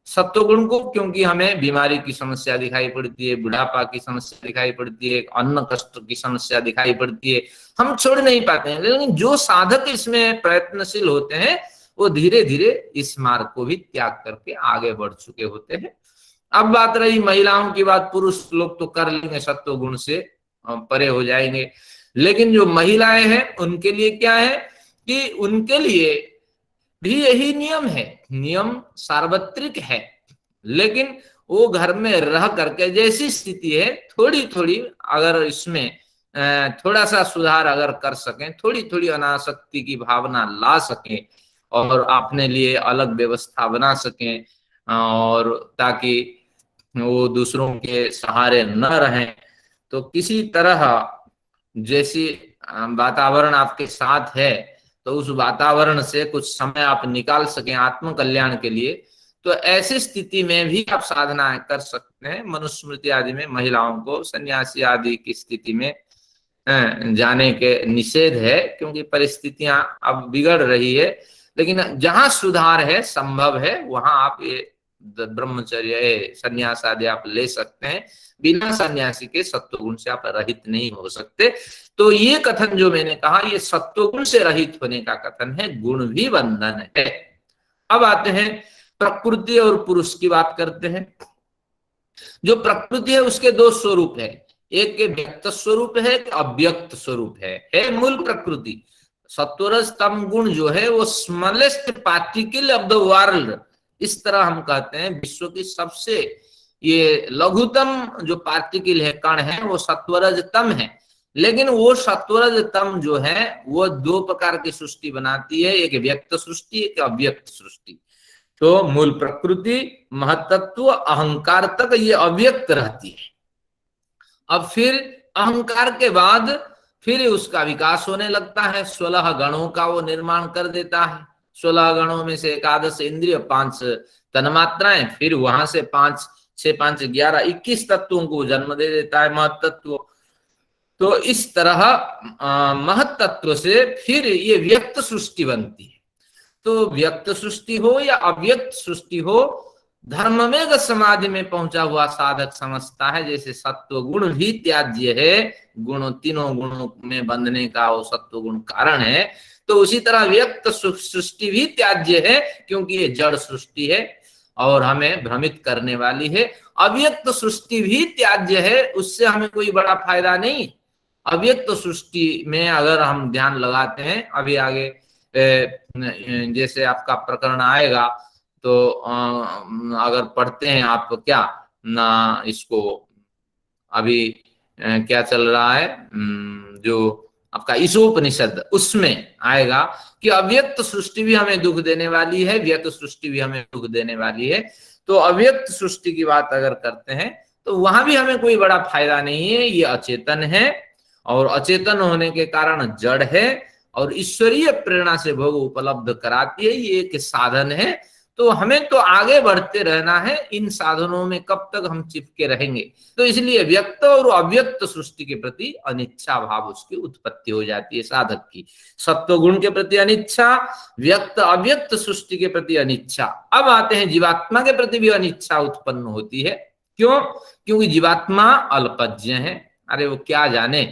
सत्वगुण को, क्योंकि हमें बीमारी की समस्या दिखाई पड़ती है, बुढ़ापा की समस्या दिखाई पड़ती है, अन्न कष्ट की समस्या दिखाई पड़ती है, हम छोड़ नहीं पाते हैं। लेकिन जो साधक इसमें प्रयत्नशील होते हैं वो धीरे धीरे इस मार्ग को भी त्याग करके आगे बढ़ चुके होते हैं। अब बात रही महिलाओं की बात, पुरुष लोग तो कर लेंगे, सत्वगुण से परे हो जाएंगे। लेकिन जो महिलाएं हैं उनके लिए क्या है कि उनके लिए भी यही नियम है, नियम सार्वत्रिक है, लेकिन वो घर में रह करके जैसी स्थिति है थोड़ी थोड़ी अगर इसमें थोड़ा सा सुधार अगर कर सकें, थोड़ी थोड़ी अनासक्ति की भावना ला सकें और अपने लिए अलग व्यवस्था बना सकें, और ताकि वो दूसरों के सहारे न रहें, तो किसी तरह जैसी वातावरण आपके साथ है तो उस वातावरण से कुछ समय आप निकाल सकें आत्म कल्याण के लिए, तो ऐसी स्थिति में भी आप साधना कर सकते हैं। मनुस्मृति आदि में महिलाओं को सन्यासी आदि की स्थिति में जाने के निषेध है, क्योंकि परिस्थितियां अब बिगड़ रही है। लेकिन जहां सुधार है, संभव है, वहां आप ये ब्रह्मचर्य सन्यास आदि आप ले सकते हैं। बिना सन्यासी के सत्वगुण से आप रहित नहीं हो सकते। तो ये कथन जो मैंने कहा, ये सत्वगुण से रहित होने का कथन है, गुण भी बंधन है। अब आते हैं प्रकृति और पुरुष की बात करते हैं। जो प्रकृति है उसके दो स्वरूप है, एक के व्यक्त स्वरूप है, एक अव्यक्त स्वरूप है मूल प्रकृति। सत्वरज तम गुण जो है वो smallest particle of the world, इस तरह हम कहते हैं विश्व की सबसे ये लघुतम जो पार्टिकल है, कण है, वो सत्वरज तम है। लेकिन वो सत्वरज तम जो है वो दो प्रकार की सृष्टि बनाती है, एक व्यक्त सृष्टि, एक अव्यक्त सृष्टि। तो मूल प्रकृति, महतत्व, अहंकार तक ये अव्यक्त रहती है। अब फिर अहंकार के बाद फिर उसका विकास होने लगता है, 16 गणों का वो निर्माण कर देता है। 16 गणों में से एकादश इंद्रिय, 5 तन्मात्राएं, फिर वहां से 5 6 5 11 21 तत्वों को जन्म दे देता है महतत्व। तो इस तरह महतत्व से फिर ये व्यक्त सृष्टि बनती है। तो व्यक्त सृष्टि हो या अव्यक्त सृष्टि हो, धर्ममेघ समाधि में पहुंचा हुआ साधक समझता है जैसे सत्व गुण भी त्याज्य है, गुणों तीनों गुणों में बंधने का वो सत्व गुण कारण है, तो उसी तरह व्यक्त सृष्टि भी त्याज्य है, क्योंकि ये जड़ सृष्टि है और हमें भ्रमित करने वाली है। अव्यक्त सृष्टि भी त्याज्य है, उससे हमें कोई बड़ा फायदा नहीं। अव्यक्त सृष्टि में अगर हम ध्यान लगाते हैं, अभी आगे जैसे आपका प्रकरण आएगा तो अगर पढ़ते हैं आप, क्या ना इसको अभी क्या चल रहा है, जो आपका ईशोपनिषद, उसमें आएगा कि अव्यक्त सृष्टि भी हमें दुख देने वाली है, व्यक्त सृष्टि भी हमें दुख देने वाली है। तो अव्यक्त सृष्टि की बात अगर करते हैं तो वहां भी हमें कोई बड़ा फायदा नहीं है, ये अचेतन है और अचेतन होने के कारण जड़ है और ईश्वरीय प्रेरणा से भोग उपलब्ध कराती है, ये एक साधन है। तो हमें तो आगे बढ़ते रहना है, इन साधनों में कब तक हम चिपके रहेंगे। तो इसलिए व्यक्त और अव्यक्त सृष्टि के प्रति अनिच्छा भाव उसकी उत्पत्ति हो जाती है साधक की। सत्व गुण के प्रति अनिच्छा, व्यक्त अव्यक्त सृष्टि के प्रति अनिच्छा। अब आते हैं जीवात्मा के प्रति भी अनिच्छा उत्पन्न होती है। क्यों? क्योंकि जीवात्मा अल्पज्ञ है। अरे वो क्या जाने,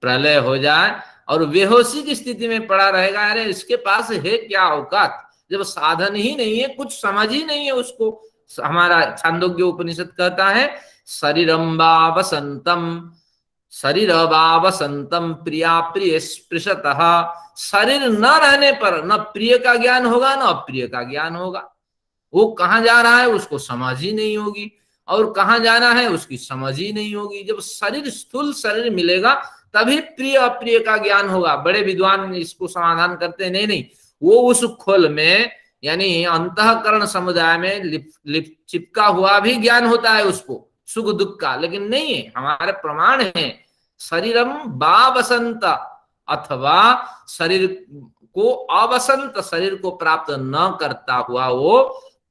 प्रलय हो जाए और बेहोशी की स्थिति में पड़ा रहेगा, अरे इसके पास है क्या औकात, जब साधन ही नहीं है, कुछ समझ ही नहीं है उसको। हमारा छांदोग्य उपनिषद कहता है शरीरम वा वसंतम, शरीर वा वसंतम प्रिया प्रिय स्पृशतः। शरीर न रहने पर न प्रिय का ज्ञान होगा न अप्रिय का ज्ञान होगा। वो कहाँ जा रहा है उसको समझ ही नहीं होगी, और कहाँ जाना है उसकी समझ ही नहीं होगी। जब शरीर, स्थूल शरीर मिलेगा तभी प्रिय अप्रिय का ज्ञान होगा। बड़े विद्वान इसको समाधान करते हैं, नहीं नहीं, वो उस खोल में यानी अंतःकरण समुदाय में चिपका हुआ भी ज्ञान होता है उसको, सुख दुख का, लेकिन नहीं है। हमारे प्रमाण है शरीरम बा वसंत, अथवा शरीर को अवसंत, शरीर को प्राप्त न करता हुआ वो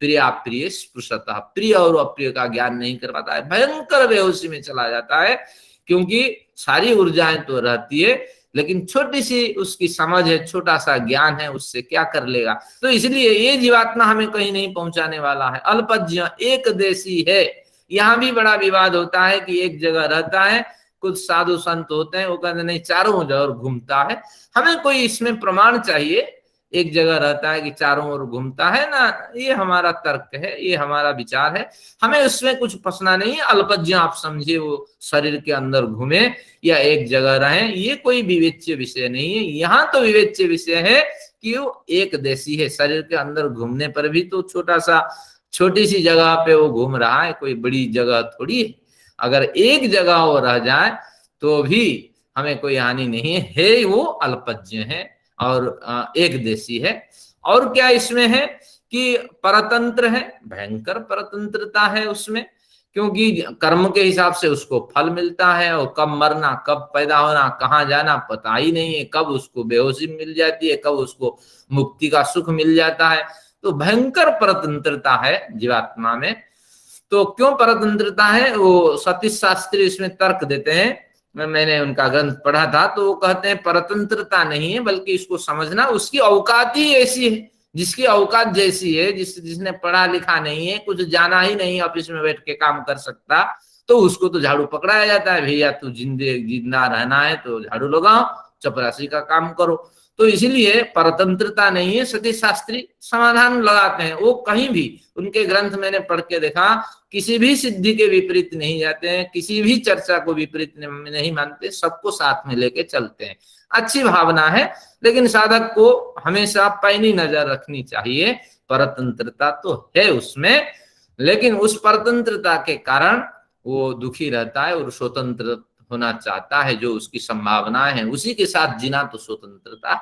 प्रिया प्रिय स्पृशतः, प्रिय और अप्रिय का ज्ञान नहीं कर पाता है, भयंकर बेहोशी में चला जाता है। क्योंकि सारी ऊर्जाएं तो रहती है लेकिन छोटी सी उसकी समझ है, छोटा सा ज्ञान है, उससे क्या कर लेगा। तो इसलिए ये जीवात्मा हमें कहीं नहीं पहुंचाने वाला है, अल्पज्ञ एक देशी है। यहाँ भी बड़ा विवाद होता है कि एक जगह रहता है, कुछ साधु संत होते हैं वो कहते नहीं चारों ओर घूमता है। हमें कोई इसमें प्रमाण चाहिए, एक जगह रहता है कि चारों ओर घूमता है ना, ये हमारा तर्क है, ये हमारा विचार है, हमें उसमें कुछ फंसना नहीं है। अल्पज्ञ आप समझिए वो शरीर के अंदर घूमे या एक जगह रहे, ये कोई विवेच्य विषय नहीं है। यहाँ तो विवेच्य विषय है कि वो एक देशी है, शरीर के अंदर घूमने पर भी तो छोटी सी जगह पे वो घूम रहा है, कोई बड़ी जगह थोड़ी है। अगर एक जगह वो रह जाए तो भी हमें कोई हानि नहीं है, वो अल्पज्ञ है और एक देशी है। और क्या इसमें है कि परतंत्र है, भयंकर परतंत्रता है उसमें, क्योंकि कर्म के हिसाब से उसको फल मिलता है, और कब मरना, कब पैदा होना, कहाँ जाना पता ही नहीं है, कब उसको बेहोशी मिल जाती है, कब उसको मुक्ति का सुख मिल जाता है। तो भयंकर परतंत्रता है जीवात्मा में। तो क्यों परतंत्रता है, वो सतीश शास्त्री इसमें तर्क देते हैं, मैंने उनका ग्रंथ पढ़ा था, तो वो कहते हैं परतंत्रता नहीं है, बल्कि इसको समझना उसकी औकात ही ऐसी है। जिसकी औकात जैसी है, जिसने पढ़ा लिखा नहीं है, कुछ जाना ही नहीं, ऑफिस में बैठ के काम कर सकता, तो उसको तो झाड़ू पकड़ाया जाता है, भैया तू जिंदा रहना है तो झाड़ू लगाओ, चपरासी का काम करो। तो इसीलिए परतंत्रता नहीं है। सतीश शास्त्री समाधान लगाते हैं, वो कहीं भी उनके ग्रंथ मैंने पढ़ के देखा, किसी भी सिद्धि के विपरीत नहीं जाते हैं, किसी भी चर्चा को विपरीत नहीं मानते, सबको साथ में लेके चलते हैं। अच्छी भावना है, लेकिन साधक को हमेशा पैनी नजर रखनी चाहिए। परतंत्रता तो है उसमें, लेकिन उस परतंत्रता के कारण वो दुखी रहता है और स्वतंत्र होना चाहता है। जो उसकी संभावना है उसी के साथ जीना तो स्वतंत्रता।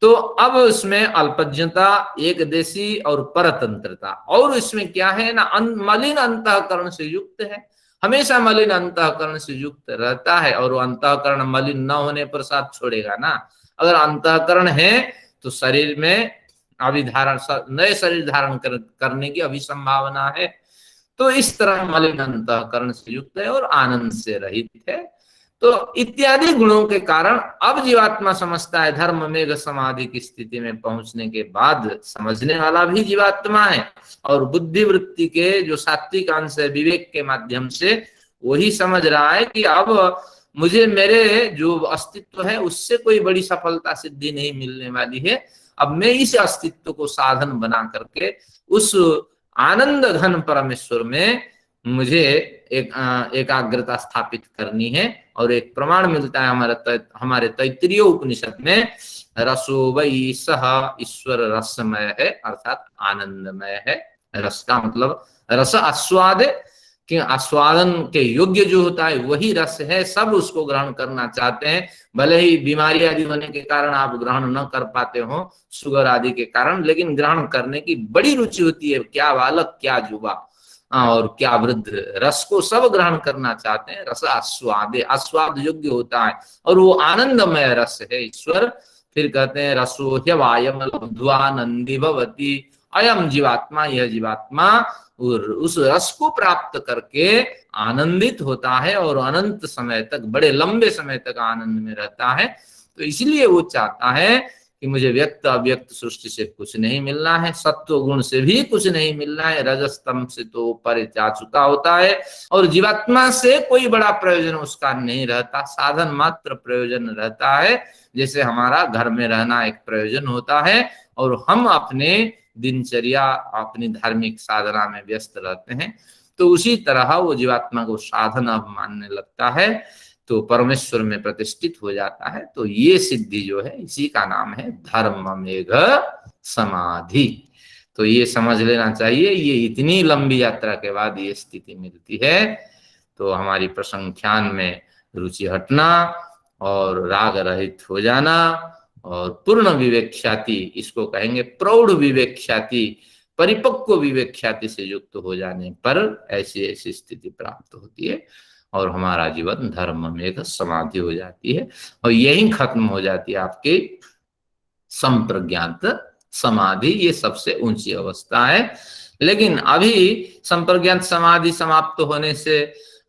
तो अब उसमें अल्पज्ञता, एक देशी और परतंत्रता, और इसमें क्या है ना, मलिन अंतःकरण से युक्त है, हमेशा मलिन अंतःकरण से युक्त रहता है। और वो अंतःकरण मलिन न होने पर साथ छोड़ेगा ना। अगर अंतःकरण है तो शरीर में अभिधारण, नए शरीर धारण करने की अभी संभावना है। तो इस तरह मलिन अंतःकरण से युक्त है और आनंद से रहित है। तो इत्यादि गुणों के कारण अब जीवात्मा समझता है, धर्म मेघ समाधि की स्थिति में पहुंचने के बाद समझने वाला भी जीवात्मा है, और बुद्धि वृत्ति के जो सात्विक अंश है विवेक के माध्यम से वही समझ रहा है कि अब मुझे मेरे जो अस्तित्व है उससे कोई बड़ी सफलता सिद्धि नहीं मिलने वाली है। अब मैं इस अस्तित्व को साधन बना करके उस आनंद घन परमेश्वर में मुझे एकाग्रता स्थापित करनी है। और एक प्रमाण मिलता है हमारे तैत्तिरीय उपनिषद में, रसो वै सह ईश्वर रसमय है, अर्थात आनंदमय है। रस का मतलब रस आस्वाद, कि आस्वादन के योग्य जो होता है वही रस है। सब उसको ग्रहण करना चाहते हैं, भले ही बीमारी आदि होने के कारण आप ग्रहण न कर पाते हो, शुगर आदि के कारण, लेकिन ग्रहण करने की बड़ी रुचि होती है। क्या बालक, क्या युवा और क्या वृद्ध, रस को सब ग्रहण करना चाहते हैं। रस आस्वादे, आस्वाद योग्य होता है, और वो आनंदमय रस है ईश्वर। फिर कहते हैं रसो ह्यवायम लब्ध्वा नंदी भवति, अयम जीवात्मा, यह जीवात्मा उस रस को प्राप्त करके आनंदित होता है और अनंत समय तक, बड़े लंबे समय तक आनंद में रहता है। तो इसलिए वो चाहता है कि मुझे व्यक्त अव्यक्त सृष्टि से कुछ नहीं मिलना है, सत्व गुण से भी कुछ नहीं मिलना है, रजस्तम से तो ऊपर जा चुका होता है, और जीवात्मा से कोई बड़ा प्रयोजन उसका नहीं रहता, साधन मात्र प्रयोजन रहता है। जैसे हमारा घर में रहना एक प्रयोजन होता है और हम अपने दिनचर्या, अपनी धार्मिक साधना में व्यस्त रहते हैं, तो उसी तरह वो जीवात्मा को साधन अब मानने लगता है, तो परमेश्वर में प्रतिष्ठित हो जाता है। तो ये सिद्धि जो है, इसी का नाम है धर्ममेघ समाधि। तो ये समझ लेना चाहिए, ये इतनी लंबी यात्रा के बाद ये स्थिति मिलती है। तो हमारी प्रसंख्यान में रुचि हटना और राग रहित हो जाना और पूर्ण विवेक ख्याति, इसको कहेंगे प्रौढ़ विवेक ख्याति, परिपक्व विवेक ख्याति से युक्त हो जाने पर ऐसी ऐसी स्थिति प्राप्त होती है और हमारा जीवन धर्म में एक समाधि हो जाती है, और यही खत्म हो जाती है आपकी संप्रज्ञात समाधि। ये सबसे ऊंची अवस्था है। लेकिन अभी संप्रज्ञात समाधि समाप्त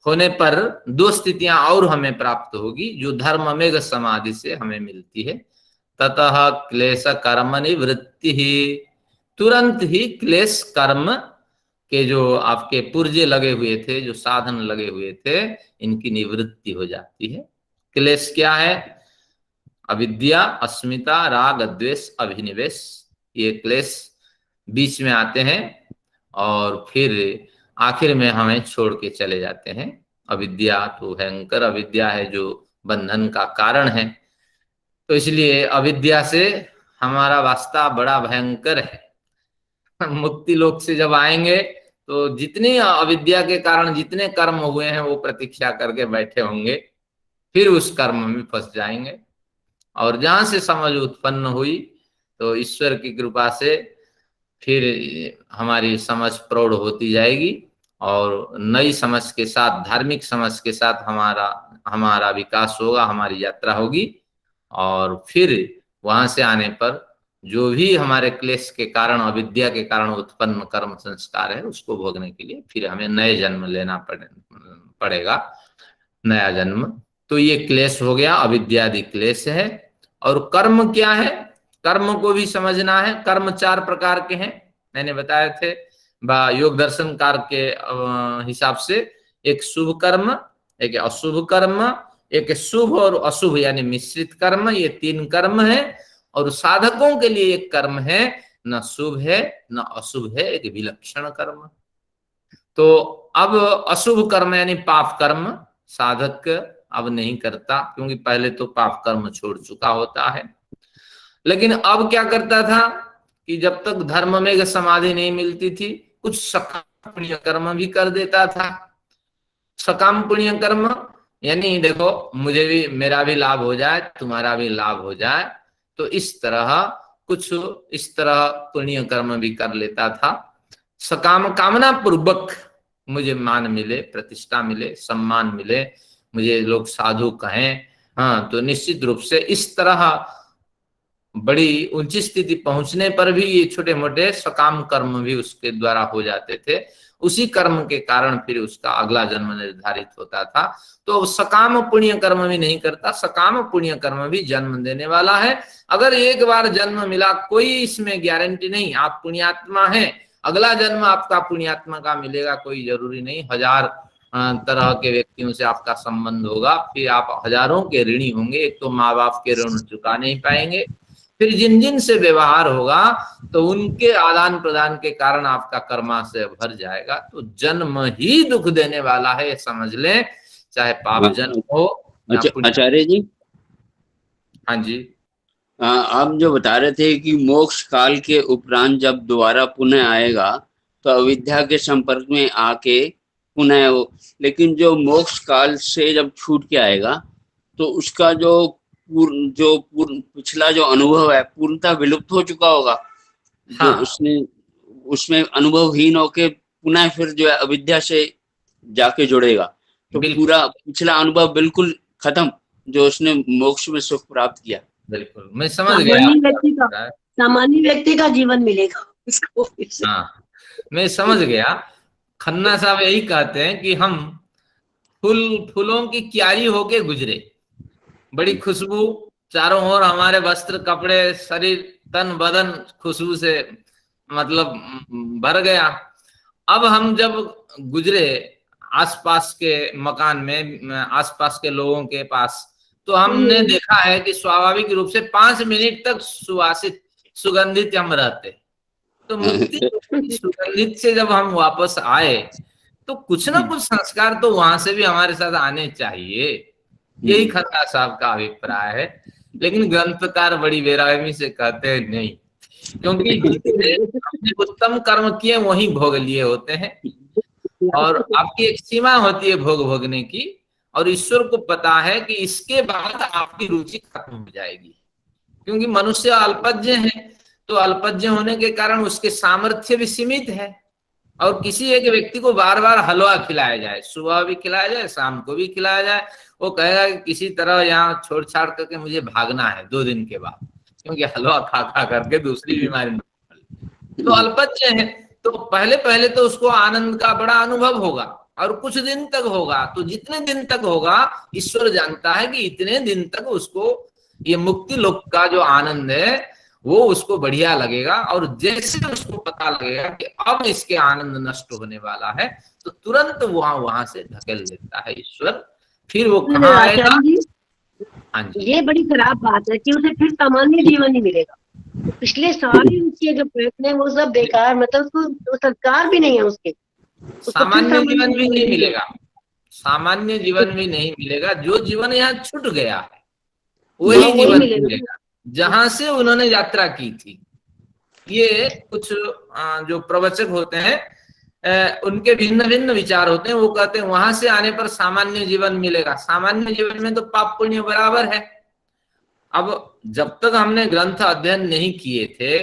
होने पर दो स्थितियां और हमें प्राप्त होगी जो धर्ममेघ समाधि से हमें मिलती है। ततः क्लेश कर्म निवृत्ति ही, तुरंत ही क्लेश कर्म के जो आपके पुर्जे लगे हुए थे, जो साधन लगे हुए थे, इनकी निवृत्ति हो जाती है। क्लेश क्या है? अविद्या, अस्मिता, राग, द्वेष, अभिनिवेश, ये क्लेश बीच में आते हैं और फिर आखिर में हमें छोड़ के चले जाते हैं। अविद्या तो भयंकर अविद्या है जो बंधन का कारण है, तो इसलिए अविद्या से हमारा वास्ता बड़ा भयंकर है। मुक्ति लोक से जब आएंगे तो जितनी अविद्या के कारण जितने कर्म हुए हैं वो प्रतीक्षा करके बैठे होंगे, फिर उस कर्म में फंस जाएंगे। और जहां से समझ उत्पन्न हुई तो ईश्वर की कृपा से फिर हमारी समझ प्रौढ़ होती जाएगी और नई समझ के साथ, धार्मिक समझ के साथ हमारा विकास होगा, हमारी यात्रा होगी। और फिर वहां से आने पर जो भी हमारे क्लेश के कारण, अविद्या के कारण उत्पन्न कर्म संस्कार है, उसको भोगने के लिए फिर हमें नए जन्म लेना पड़ेगा, नया जन्म। तो ये क्लेश हो गया, अविद्यादि क्लेश है। और कर्म क्या है? कर्म को भी समझना है। कर्म 4 प्रकार के हैं, मैंने बताए थे योग दर्शनकार के हिसाब से। एक शुभ कर्म, एक अशुभ कर्म, एक शुभ और अशुभ यानी मिश्रित कर्म, ये 3 कर्म है। और साधकों के लिए एक कर्म है, न शुभ है न अशुभ है, एक विलक्षण कर्म। तो अब अशुभ कर्म यानी पाप कर्म साधक अब नहीं करता, क्योंकि पहले तो पाप कर्म छोड़ चुका होता है। लेकिन अब क्या करता था कि जब तक धर्म में समाधि नहीं मिलती थी, कुछ सकाम पुण्य कर्म भी कर देता था। सकाम पुण्य कर्म यानी देखो, मुझे भी, मेरा भी लाभ हो जाए, तुम्हारा भी लाभ हो जाए, तो इस तरह पुण्य कर्म भी कर लेता था। सकाम कामना पूर्वक मुझे मान मिले, प्रतिष्ठा मिले, सम्मान मिले, मुझे लोग साधु कहें, हाँ, तो निश्चित रूप से इस तरह बड़ी ऊंची स्थिति पहुंचने पर भी ये छोटे मोटे सकाम कर्म भी उसके द्वारा हो जाते थे। उसी कर्म के कारण फिर उसका अगला जन्म निर्धारित होता था। तो सकाम पुण्य कर्म भी नहीं करता, सकाम पुण्य कर्म भी जन्म देने वाला है। अगर एक बार जन्म मिला, कोई इसमें गारंटी नहीं आप पुण्यात्मा हैं, अगला जन्म आपका पुण्यात्मा का मिलेगा, कोई जरूरी नहीं। 1000 तरह के व्यक्तियों से आपका संबंध होगा, फिर आप हजारों के ऋणी होंगे। एक तो माँ बाप के ऋण चुका नहीं पाएंगे, फिर जिन जिन से व्यवहार होगा तो उनके आदान प्रदान के कारण आपका कर्माशय भर जाएगा। तो जन्म ही दुख देने वाला है, समझ लें, चाहे पाप जन्म हो।
आचार्य जी,
हाँ जी,
आप जो बता रहे थे कि मोक्ष काल के उपरांत जब दोबारा पुनः आएगा तो अविद्या के संपर्क में आके पुनः हो, लेकिन जो मोक्ष काल से जब छूट के आएगा तो उसका जो पिछला जो अनुभव है पूर्णतः विलुप्त हो चुका होगा। हाँ। जो उसमें अनुभवहीन होके पुनः फिर जो है अविद्या से जाके जुड़ेगा, तो पूरा पिछला अनुभव बिल्कुल खत्म, जो उसने मोक्ष में सुख प्राप्त किया।
बिल्कुल, मैं समझ गया।
सामान्य व्यक्ति का जीवन मिलेगा। इसको फिर से।
हाँ, मैं समझ गया। खन्ना साहब यही कहते हैं कि हम फूलों की क्यारी होके गुजरे, बड़ी खुशबू, चारों ओर हमारे वस्त्र कपड़े शरीर तन बदन खुशबू से मतलब भर गया। अब हम जब गुजरे आसपास के मकान में, आसपास के लोगों के पास, तो हमने देखा है कि स्वाभाविक रूप से 5 मिनट तक सुवासित सुगंधित हम रहते। तो मुक्ति की सुगंधित से जब हम वापस आए तो कुछ ना कुछ संस्कार तो वहां से भी हमारे साथ आने चाहिए। यही खन्ना साहब का अभिप्राय है। लेकिन ग्रंथकार बड़ी बेरहमी से कहते हैं नहीं, क्योंकि जितने हमने उत्तम कर्म किए वही भोग लिए होते हैं, और आपकी एक सीमा होती है भोग भोगने की, और ईश्वर को पता है कि इसके बाद आपकी रुचि खत्म हो जाएगी। क्योंकि मनुष्य अल्पज्ञ है, तो अल्पज्ञ होने के कारण उसके सामर्थ्य भी सीमित है, और किसी एक व्यक्ति को बार बार हलवा खिलाया जाए, सुबह भी खिलाया जाए, शाम को भी खिलाया जाए, वो कहेगा कि किसी तरह यहाँ छोड़ छाड़ करके मुझे भागना है 2 दिन के बाद, क्योंकि हलवा खा खा करके दूसरी बीमारी तो अल्पज्ञ है। तो पहले पहले तो उसको आनंद का बड़ा अनुभव होगा, और कुछ दिन तक होगा। तो जितने दिन तक होगा ईश्वर जानता है कि इतने दिन तक उसको ये मुक्ति लोक का जो आनंद है वो उसको बढ़िया लगेगा, और जैसे उसको पता लगेगा कि अब इसके आनंद नष्ट होने वाला है तो तुरंत वहां से धकेल देता है ईश्वर। फिर वो कहाँ आएगा?
आचार्य जी,
हाँ जी,
ये बड़ी खराब बात है कि उसे फिर सामान्य जीवन ही मिलेगा। पिछले सारे उसके जो प्रयत्न है वो सब बेकार, मतलब उसको संस्कार भी नहीं है उसके।
सामान्य जीवन भी नहीं मिलेगा, सामान्य जीवन भी नहीं मिलेगा। जो जीवन यहाँ छूट गया है वही जीवन मिलेगा जहां से उन्होंने यात्रा की थी। ये कुछ जो प्रवचक होते हैं उनके भिन्न भिन्न विचार होते हैं। वो कहते हैं वहां से आने पर सामान्य जीवन मिलेगा। सामान्य जीवन में तो पाप पुण्य बराबर है। अब जब तक हमने ग्रंथ अध्ययन नहीं किए थे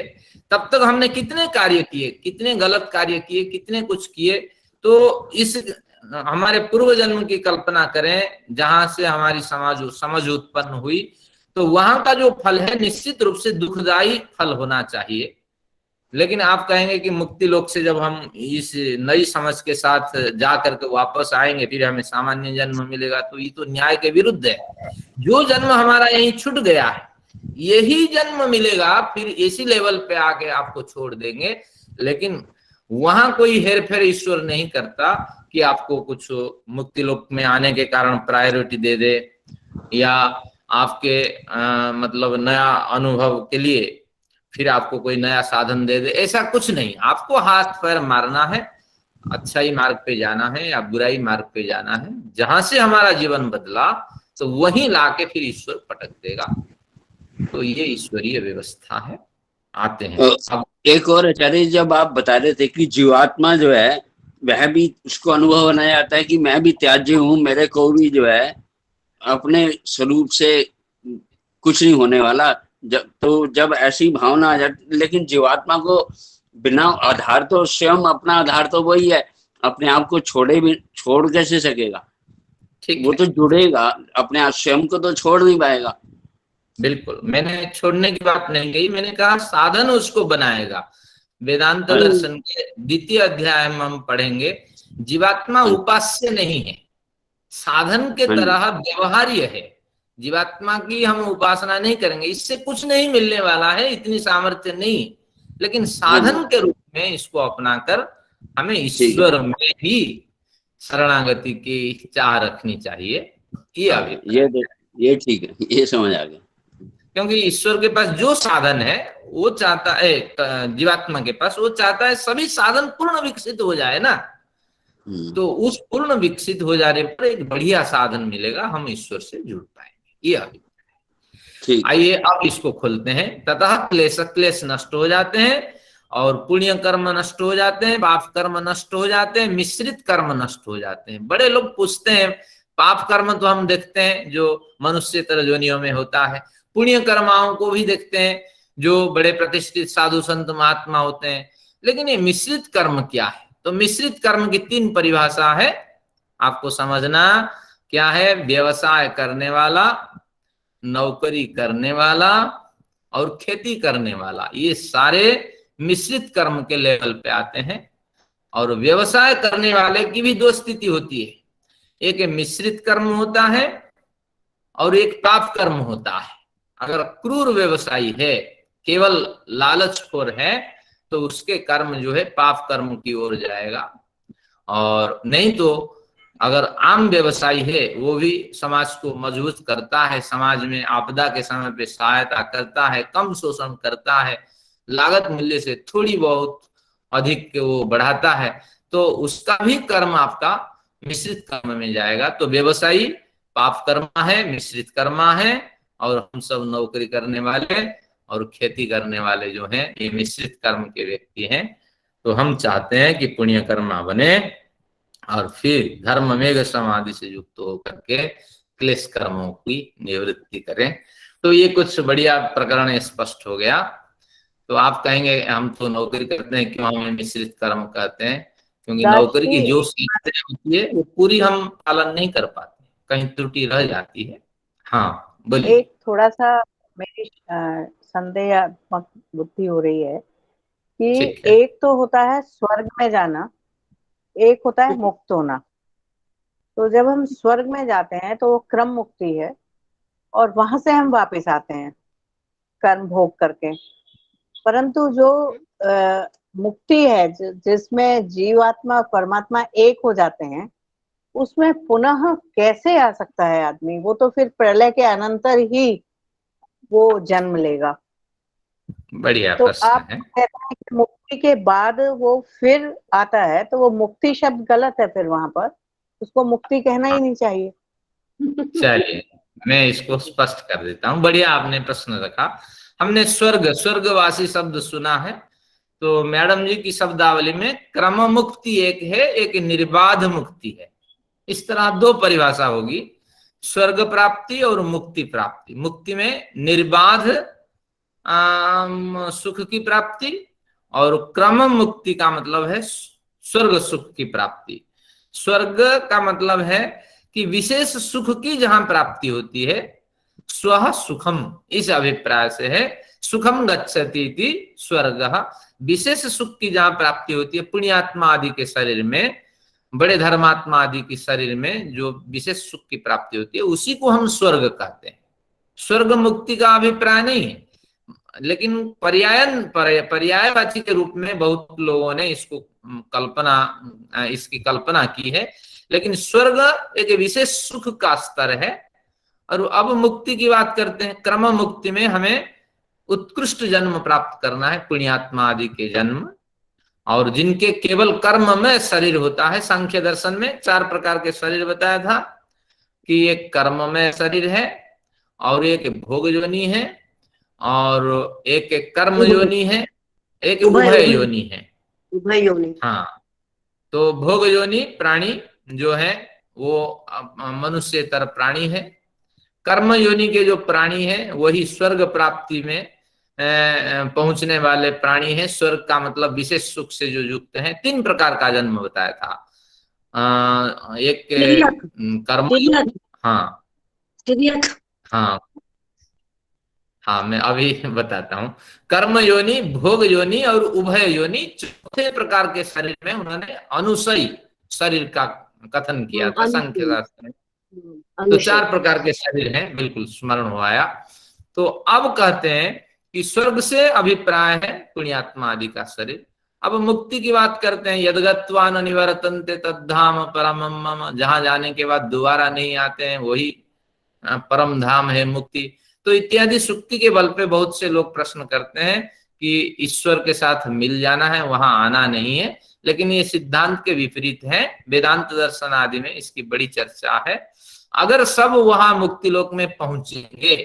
तब तक हमने कितने कार्य किए, कितने गलत कार्य किए, कितने कुछ किए। तो इस हमारे पूर्व जन्म की कल्पना करें जहां से हमारी समझ उत्पन्न हुई, तो वहां का जो फल है निश्चित रूप से दुखदायी फल होना चाहिए। लेकिन आप कहेंगे कि मुक्ति लोक से जब हम इस नई समझ के साथ जा करके वापस आएंगे फिर हमें सामान्य जन्म मिलेगा, तो ये तो न्याय के विरुद्ध है। जो जन्म हमारा यहीं छूट गया है यही जन्म मिलेगा, फिर इसी लेवल पे आके आपको छोड़ देंगे। लेकिन वहां कोई हेर फेर ईश्वर नहीं करता कि आपको कुछ मुक्ति लोक में आने के कारण प्रायोरिटी दे दे, या आपके मतलब नया अनुभव के लिए फिर आपको कोई नया साधन दे दे। ऐसा कुछ नहीं। आपको हाथ पैर मारना है, अच्छाई मार्ग पे जाना है या बुराई मार्ग पे जाना है। जहां से हमारा जीवन बदला तो वहीं लाके फिर ईश्वर पटक देगा। तो ये ईश्वरीय व्यवस्था है। आते हैं अब
एक और आचार्य, जब आप बता रहे थे कि जीवात्मा जो है वह भी उसको अनुभव बनाया जाता है कि मैं भी त्याज्य हूँ, मेरे को भी जो है अपने स्वरूप से कुछ नहीं होने वाला। जब ऐसी भावना आ जाती, लेकिन जीवात्मा को बिना आधार, तो स्वयं अपना आधार तो वही है, अपने आप को छोड़ कैसे सकेगा?
ठीक
वो
है,
तो जुड़ेगा, अपने आप स्वयं को तो छोड़ नहीं पाएगा।
बिल्कुल। मैंने छोड़ने की बात नहीं कही, मैंने कहा साधन उसको बनाएगा। वेदांत दर्शन के 2य अध्याय में हम पढ़ेंगे जीवात्मा उपास्य नहीं है, साधन के तरह व्यवहार्य है। जीवात्मा की हम उपासना नहीं करेंगे, इससे कुछ नहीं मिलने वाला है, इतनी सामर्थ्य नहीं। लेकिन साधन के रूप में इसको अपनाकर हमें ईश्वर में ही शरणागति की चाह रखनी चाहिए।
ये ठीक है, ये समझ आ गया।
क्योंकि ईश्वर के पास जो साधन है वो चाहता है, जीवात्मा के पास वो चाहता है सभी साधन पूर्ण विकसित हो जाए ना। तो उस पूर्ण विकसित हो जाने पर एक बढ़िया साधन मिलेगा, हम ईश्वर से जुड़ पाएंगे। ये अभिप्राय। आइए अब इसको खोलते हैं। ततः क्लेश नष्ट हो जाते हैं, और पुण्य कर्म नष्ट हो जाते हैं, पाप कर्म नष्ट हो जाते हैं, मिश्रित कर्म नष्ट हो जाते हैं। बड़े लोग पूछते हैं, पाप कर्म तो हम देखते हैं जो मनुष्य योनियों में होता है, पुण्य कर्माओं को भी देखते हैं जो बड़े प्रतिष्ठित साधु संत महात्मा होते हैं, लेकिन ये मिश्रित कर्म क्या है? तो मिश्रित कर्म की 3 परिभाषा है, आपको समझना क्या है। व्यवसाय करने वाला, नौकरी करने वाला और खेती करने वाला, ये सारे मिश्रित कर्म के लेवल पे आते हैं। और व्यवसाय करने वाले की भी दो स्थिति होती है, एक मिश्रित कर्म होता है और एक पाप कर्म होता है। अगर क्रूर व्यवसायी है, केवल लालचखोर है, तो उसके कर्म जो है पाप कर्म की ओर जाएगा। और नहीं तो अगर आम व्यवसायी है, वो भी समाज को मजबूत करता है, समाज में आपदा के समय पे सहायता करता है, कम शोषण करता है, लागत मूल्य से थोड़ी बहुत अधिक वो बढ़ाता है, तो उसका भी कर्म आपका मिश्रित कर्म में जाएगा। तो व्यवसायी पाप कर्मा है, मिश्रित कर्मा है, और हम सब नौकरी करने वाले और खेती करने वाले जो हैं ये मिश्रित कर्म के व्यक्ति हैं। तो हम चाहते हैं कि पुण्य कर्मा बने और फिर धर्म मेघ समाधि से युक्त होकर के क्लेश कर्मों की निवृत्ति करें। तो ये कुछ बढ़िया प्रकरण स्पष्ट हो गया। तो आप कहेंगे हम तो नौकरी करते हैं, क्यों हमें मिश्रित कर्म कहते हैं? क्योंकि नौकरी की जो सीमाएं होती है वो पूरी हम पालन नहीं कर पाते, कहीं त्रुटि रह जाती है। हाँ बोलिए।
एक थोड़ा सा मेरी संदेहात्मक बुद्धि हो रही है कि
ठीक है।
एक तो होता है स्वर्ग में जाना, एक होता है मुक्त होना। तो जब हम स्वर्ग में जाते हैं तो वो क्रम मुक्ति है, और वहां से हम वापस आते हैं कर्म भोग करके। परंतु जो मुक्ति है जिसमें जीवात्मा और परमात्मा एक हो जाते हैं, उसमें पुनः कैसे आ सकता है आदमी? वो तो फिर प्रलय के अनंतर ही वो जन्म लेगा।
बढ़िया
तो
प्रश्न
आप
है।
कहते हैं कि मुक्ति के बाद वो फिर आता है, तो वो मुक्ति शब्द गलत है, फिर वहां पर उसको मुक्ति कहना ही नहीं चाहिए।
चलिए मैं इसको स्पष्ट कर देता हूँ। बढ़िया आपने प्रश्न रखा। हमने स्वर्गवासी शब्द सुना है, तो मैडम जी की शब्दावली में क्रम मुक्ति एक है, एक निर्बाध मुक्ति है। इस तरह दो परिभाषा होगी, स्वर्ग प्राप्ति और मुक्ति प्राप्ति। मुक्ति में निर्बाध सुख की प्राप्ति, और क्रम मुक्ति का मतलब है स्वर्ग सुख की प्राप्ति। स्वर्ग का मतलब है कि विशेष सुख की जहां प्राप्ति होती है, स्व सुखम, इस अभिप्राय से है सुखम गच्छति इति स्वर्ग। विशेष सुख की जहां प्राप्ति होती है, पुण्यात्मा आदि के शरीर में, बड़े धर्मात्मा आदि के शरीर में जो विशेष सुख की प्राप्ति होती है, उसी को हम स्वर्ग कहते हैं। स्वर्ग मुक्ति का अभिप्राय नहीं है, लेकिन पर्यायवाची के रूप में बहुत लोगों ने इसको इसकी कल्पना की है। लेकिन स्वर्ग एक विशेष सुख का स्तर है। और अब मुक्ति की बात करते हैं। क्रम मुक्ति में हमें उत्कृष्ट जन्म प्राप्त करना है, पुण्यात्मा आदि के जन्म, और जिनके केवल कर्म में शरीर होता है। सांख्य दर्शन में 4 प्रकार के शरीर बताया था कि एक कर्म में शरीर है, और एक भोग योनि है, और एक कर्म योनि है, एक उभय योनि है।
उभय योनि।
हाँ, तो भोग योनि प्राणी जो है वो मनुष्यतर प्राणी है। कर्म योनि के जो प्राणी है वही स्वर्ग प्राप्ति में पहुंचने वाले प्राणी है। स्वर्ग का मतलब विशेष सुख से जो युक्त है। 3 प्रकार का जन्म बताया था। एक कर्म, हाँ हाँ हाँ, मैं अभी बताता हूँ। कर्म योनि, भोग योनि और उभय योनि, 4 प्रकार के शरीर में उन्होंने अनुसयी शरीर का कथन किया था सांख्य शास्त्र में। तो 4 प्रकार के शरीर हैं, बिल्कुल स्मरण हो आया। तो अब कहते हैं कि स्वर्ग से अभिप्राय है पुण्यात्मा आदि का शरीर। अब मुक्ति की बात करते हैं। यद्गत्वा न निवर्तन्ते तद्धाम परमं मम, जहां जाने के बाद दोबारा नहीं आते हैं वही परम धाम है मुक्ति। तो इत्यादि सुक्ति के बल पे बहुत से लोग प्रश्न करते हैं कि ईश्वर के साथ मिल जाना है, वहां आना नहीं है। लेकिन ये सिद्धांत के विपरीत है। वेदांत दर्शन आदि में इसकी बड़ी चर्चा है। अगर सब वहां मुक्ति लोक में पहुंचेंगे,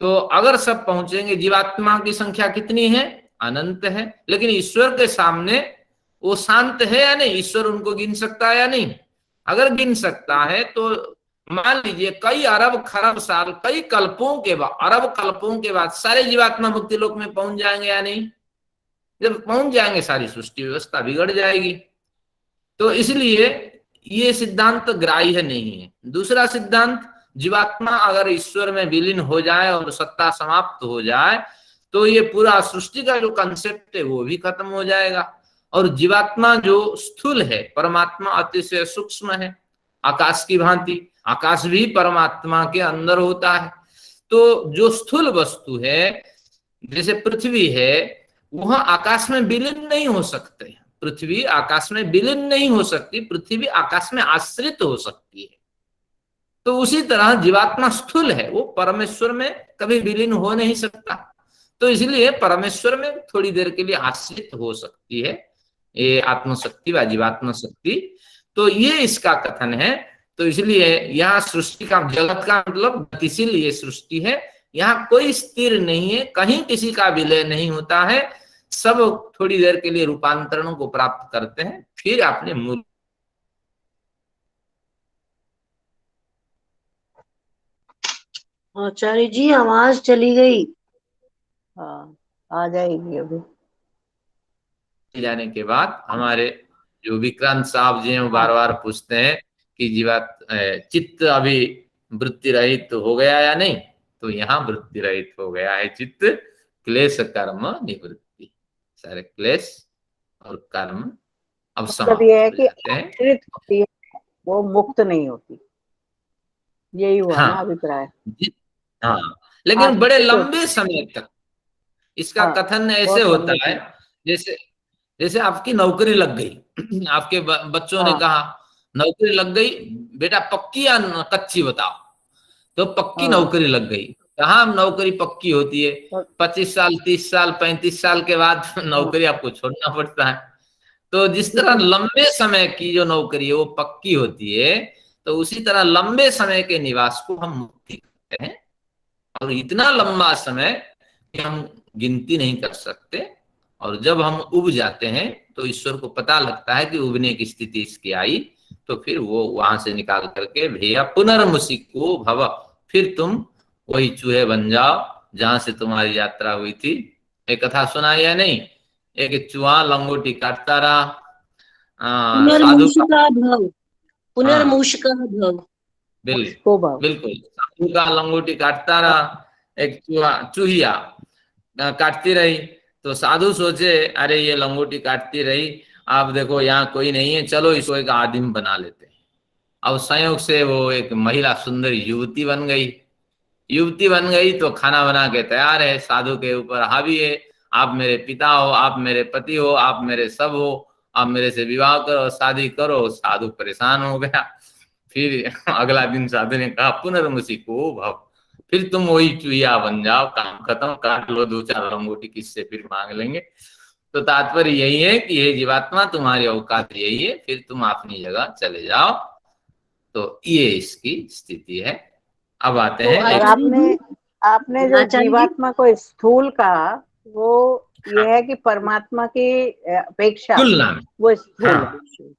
तो अगर सब पहुंचेंगे, जीवात्मा की संख्या कितनी है? अनंत है। लेकिन ईश्वर के सामने वो शांत है या नहीं? ईश्वर उनको गिन सकता है या नहीं? अगर गिन सकता है तो मान लीजिए कई अरब खरब साल, कई कल्पों के बाद, अरब कल्पों के बाद सारे जीवात्मा मुक्ति लोक में पहुंच जाएंगे या नहीं? जब पहुंच जाएंगे सारी सृष्टि व्यवस्था बिगड़ जाएगी। तो इसलिए ये सिद्धांत ग्राह्य नहीं है। दूसरा सिद्धांत, जीवात्मा अगर ईश्वर में विलीन हो जाए और सत्ता समाप्त हो जाए तो ये पूरा सृष्टि का जो कंसेप्ट है वो भी खत्म हो जाएगा। और जीवात्मा जो स्थूल है, परमात्मा अतिशय सूक्ष्म है, आकाश की भांति। आकाश भी परमात्मा के अंदर होता है। तो जो स्थूल वस्तु है, जैसे पृथ्वी है, वह आकाश में विलीन नहीं हो सकते। पृथ्वी आकाश में विलीन नहीं हो सकती, पृथ्वी आकाश में आश्रित हो सकती है। तो उसी तरह जीवात्मा स्थूल है, वो परमेश्वर में कभी विलीन हो नहीं सकता। तो इसलिए परमेश्वर में थोड़ी देर के लिए आश्रित हो सकती है ये आत्मशक्ति व जीवात्मा शक्ति। तो ये इसका कथन है। तो इसलिए यहाँ सृष्टि का, जगत का मतलब गतिशील ये सृष्टि है। यहाँ कोई स्थिर नहीं है, कहीं किसी का विलय नहीं होता है। सब थोड़ी देर के लिए रूपांतरणों को प्राप्त करते हैं, फिर अपने मूल।
आचार्य जी आवाज चली गई।
हाँ, आ जाएगी अभी।
जाने के बाद हमारे जो विक्रांत साहब जी हैं वो बार बार पूछते हैं कि चित्त अभी वृत्ति रहित हो गया या नहीं। तो यहाँ वृत्ति रहित हो गया है चित्त। क्लेश कर्म निवृत्ति, सारे क्लेश और कर्म अब
मतलब
समाप्त
ये है
हो
कि
जाते हैं।
आश्रित होती है, वो मुक्त नहीं होती। यही हुआ ना
हाँ
अभिप्राय?
हाँ, लेकिन बड़े
आश्रित होती।
लंबे समय तक इसका
हाँ,
कथन ऐसे
बहुत
होता
लंबे
है,
समय।
जैसे जैसे आपकी नौकरी लग गई, आपके बच्चों ने
हाँ
कहा नौकरी लग गई बेटा, पक्की या कच्ची बताओ। तो पक्की
हाँ,
नौकरी लग गई। कहाँ नौकरी पक्की होती है?
तो
25 साल, 30 साल, 35 साल के बाद
हाँ
नौकरी आपको छोड़ना पड़ता है। तो जिस तरह लंबे समय की जो नौकरी है वो पक्की होती है, तो उसी तरह लंबे समय के निवास को हम मुक्ति कहते हैं। और इतना लंबा समय कि हम गिनती नहीं कर सकते। और जब हम उब जाते हैं तो ईश्वर को पता लगता है कि उबने की स्थिति इसकी आई। तो फिर वो वहां से निकाल करके, भैया पुनर्मुसिको भव, फिर तुम वही चूहे बन जाओ जहां से तुम्हारी यात्रा हुई थी। एक कथा सुना या नहीं? एक चूहा लंगोटी काटता रहा, साधु का।
पुनर्मूषिका भव,
हाँ
पुनर्मूषिका भव।
मुझको भाव।
बिल्कुल, साधु का लंगोटी काटता रहा। एक चूहिया काटती रही। तो साधु सोचे अरे ये लंगोटी काटती रही, आप देखो यहाँ कोई नहीं है, चलो इसको एक आदिम बना लेते हैं। अब संयोग से वो एक महिला सुंदर युवती बन गई। युवती बन गई तो खाना बना के तैयार है, साधु के ऊपर हावी है। आप मेरे पिता हो, आप मेरे पति हो, आप मेरे सब हो, आप मेरे से विवाह करो, शादी करो। साधु परेशान हो गया। फिर अगला दिन साधु ने कहा पुनर्मुसिको भव, फिर तुम वही चुहिया बन जाओ, काम खत्म, काट लो 2-4 लंगोटी, किससे फिर मांग लेंगे। तो तात्पर्य यही है कि ये जीवात्मा तुम्हारी औकात यही है, फिर तुम अपनी जगह चले जाओ। तो ये इसकी स्थिति है। अब आते
तो
हैं
और
एक
आपने आपने जो
आचार्य जी,
जीवात्मा को स्थूल कहा, वो ये है कि परमात्मा की अपेक्षा
तुलना में।
वो स्थूल
हाँ
है।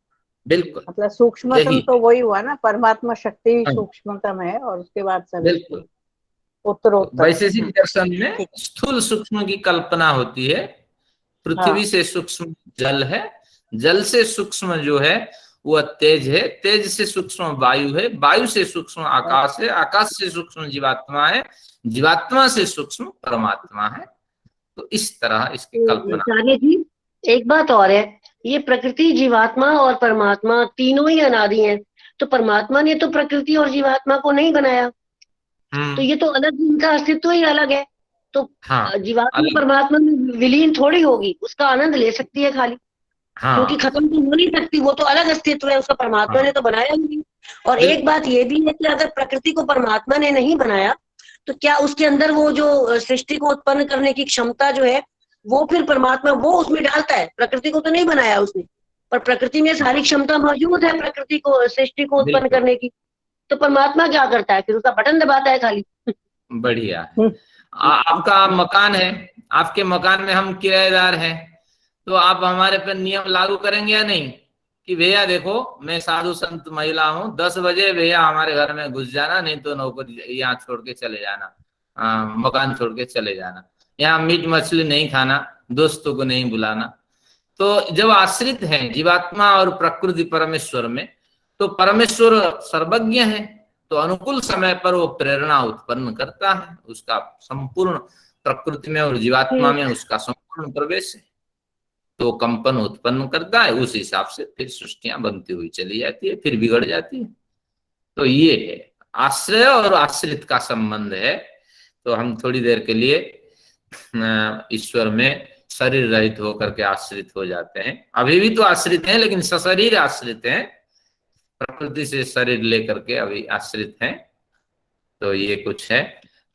बिल्कुल,
मतलब सूक्ष्मतम
यही
तो वही हुआ ना, परमात्मा शक्ति ही
हाँ,
सूक्ष्मतम है और उसके बाद सभी
बिल्कुल। तो
उत्तरोत्तर।
वैशेषिक दर्शन में
ठीक।
स्थूल सूक्ष्म की कल्पना होती है। पृथ्वी
हाँ
से सूक्ष्म जल है, जल से सूक्ष्म जो है वह तेज है, तेज से सूक्ष्म वायु है, वायु से सूक्ष्म आकाश है, आकाश से सूक्ष्म जीवात्मा है, जीवात्मा से सूक्ष्म परमात्मा है। तो इस तरह इसकी
तो
कल्पना।
आचार्य जी एक बात और है, ये प्रकृति, जीवात्मा और परमात्मा तीनों ही अनादि हैं। तो परमात्मा ने तो प्रकृति और जीवात्मा को नहीं बनाया, तो ये तो अलग, इनका अस्तित्व ही अलग है। तो
हाँ
जीवात्मा
अलग,
परमात्मा में विलीन थोड़ी होगी, उसका आनंद ले सकती है खाली, क्योंकि
हाँ
खत्म तो हो नहीं सकती, वो तो अलग अस्तित्व है उसका, परमात्मा
हाँ
ने तो बनाया ही नहीं। और एक
बिल्कुल
बात ये भी है कि अगर प्रकृति को परमात्मा ने नहीं बनाया, तो क्या उसके अंदर वो जो सृष्टि को उत्पन्न करने की क्षमता जो है, वो फिर परमात्मा वो उसमें डालता है? प्रकृति को तो नहीं बनाया उसने, पर प्रकृति में सारी क्षमता मौजूद है प्रकृति को, सृष्टि को उत्पन्न
बिल्कुल
करने की। तो परमात्मा क्या करता है फिर? उसका बटन दबाता है खाली।
बढ़िया है। आपका मकान है, आपके मकान में हम किराएदार हैं, तो आप हमारे पर नियम लागू करेंगे या नहीं कि भैया देखो मैं साधु संत महिला हूँ, 10 बजे भैया हमारे घर में घुस जाना, नहीं तो नौकरी यहाँ छोड़ के चले जाना, मकान छोड़ के चले जाना, यहाँ मीट मछली नहीं खाना, दोस्तों को नहीं बुलाना। तो जब आश्रित है जीवात्मा और प्रकृति परमेश्वर में, तो परमेश्वर सर्वज्ञ है, तो अनुकूल समय पर वो प्रेरणा उत्पन्न करता है, उसका संपूर्ण प्रकृति में और जीवात्मा में उसका संपूर्ण प्रवेश है, तो कंपन उत्पन्न करता है, उस हिसाब से फिर सृष्टियां बनती हुई चली जाती है, फिर बिगड़ जाती है। तो ये है आश्रय और आश्रित का संबंध है। तो हम थोड़ी देर के लिए ईश्वर में शरीर रहित होकर के आश्रित हो जाते हैं। अभी भी तो आश्रित हैं, लेकिन सशरीर आश्रित हैं, प्रकृति से शरीर लेकर के अभी आश्रित हैं। तो ये कुछ है।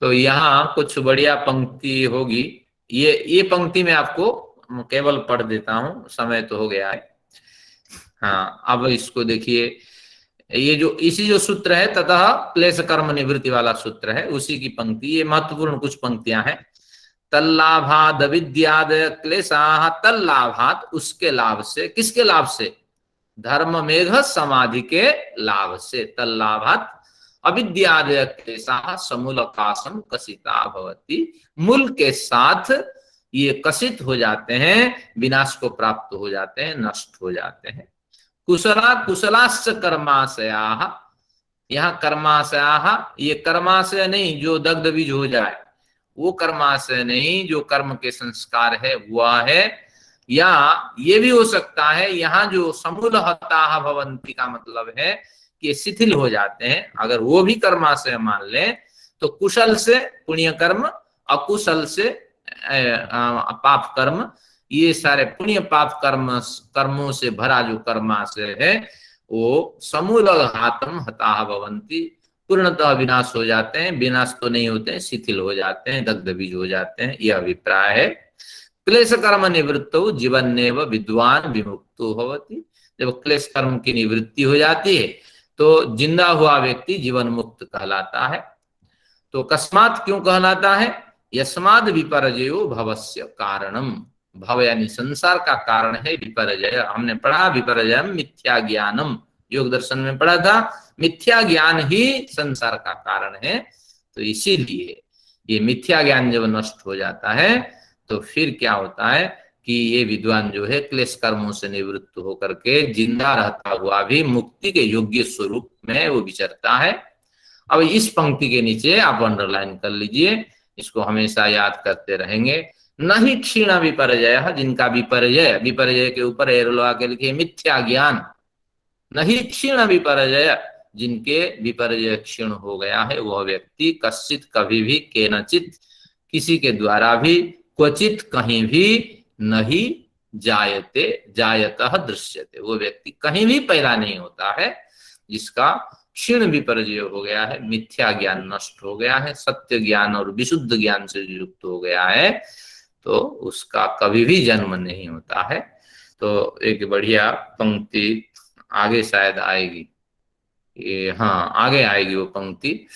तो यहाँ कुछ बढ़िया पंक्ति होगी, ये पंक्ति में आपको केवल पढ़ देता हूं, समय तो हो गया है। हाँ, अब इसको देखिए, ये जो इसी जो सूत्र है ततः क्लेश कर्म निवृत्ति वाला सूत्र है, उसी की पंक्ति, ये महत्वपूर्ण कुछ पंक्तियां हैं। तल्लाभाद विद्याद क्लेशाः तल्लाभात, उसके लाभ से, किसके लाभ से? धर्म मेघ समाधि के लाभ से। तल्लाभात अविद्यादय क्लेशाः समूलकाशम कसिता भवति, मूल के साथ ये कसित हो जाते हैं, विनाश को प्राप्त हो जाते हैं, नष्ट हो जाते हैं। कुशला कुशलाश्च कर्माशयाः, यहाँ कर्माशयाः, ये कर्माशय नहीं जो दग्ध बीज हो जाए, वो कर्माशय नहीं, जो कर्म के संस्कार है वह है। या ये भी हो सकता है, यहाँ जो समूल हताः भवन्ति का मतलब है कि शिथिल हो जाते हैं, अगर वो भी कर्माशय मान लें तो कुशल से पुण्य कर्म, अकुशल से पाप कर्म, ये सारे पुण्य पाप कर्मों से भरा जो कर्माशय है वो समूल घातम हताः भवन्ति, पूर्णतः विनाश हो जाते हैं। विनाश तो नहीं होते हैं, शिथिल हो जाते हैं, दग्ध बीज हो जाते हैं, यह अभिप्राय है। क्लेश कर्म निवृत्तो जीवन्नेव विद्वान विमुक्तो भवति, जब क्लेश कर्म की निवृत्ति हो जाती है तो जिंदा हुआ व्यक्ति जीवन मुक्त कहलाता है। तो कस्मात क्यों कहलाता है? यस्माद् विपर्जयो भवस्य कारणम, भव यानी संसार का कारण है विपर्जय। हमने पढ़ा विपर्जयम मिथ्या ज्ञानम, योग दर्शन में पढ़ा था, मिथ्या ज्ञान ही संसार का कारण है। तो इसीलिए ये मिथ्या ज्ञान जब नष्ट हो जाता है तो फिर क्या होता है कि ये विद्वान जो है क्लेश कर्मों से निवृत्त होकर के जिंदा रहता हुआ भी मुक्ति के योग्य स्वरूप में वो विचरता है। अब इस पंक्ति के नीचे आप अंडरलाइन कर लीजिए, इसको हमेशा याद करते रहेंगे। न ही क्षीण विपर्जय, जिनका विपर्जय, विपर्जय के ऊपर एरो लगा के लिखिए मिथ्या ज्ञान। न ही क्षीण विपर्जय, जिनके विपर्जय क्षीण हो गया है वह व्यक्ति कश्चित कभी भी, केनचित किसी के द्वारा भी, क्वचित कहीं भी, नहीं जायते जायतः दृश्यते, वो व्यक्ति कहीं भी पैदा नहीं होता है जिसका क्षीण विपर्जय हो गया है, मिथ्या ज्ञान नष्ट हो गया है, सत्य ज्ञान और विशुद्ध ज्ञान से युक्त हो गया है, तो उसका कभी भी जन्म नहीं होता है। तो एक बढ़िया पंक्ति आगे शायद आएगी, ये हाँ आगे आएगी वो पंक्ति।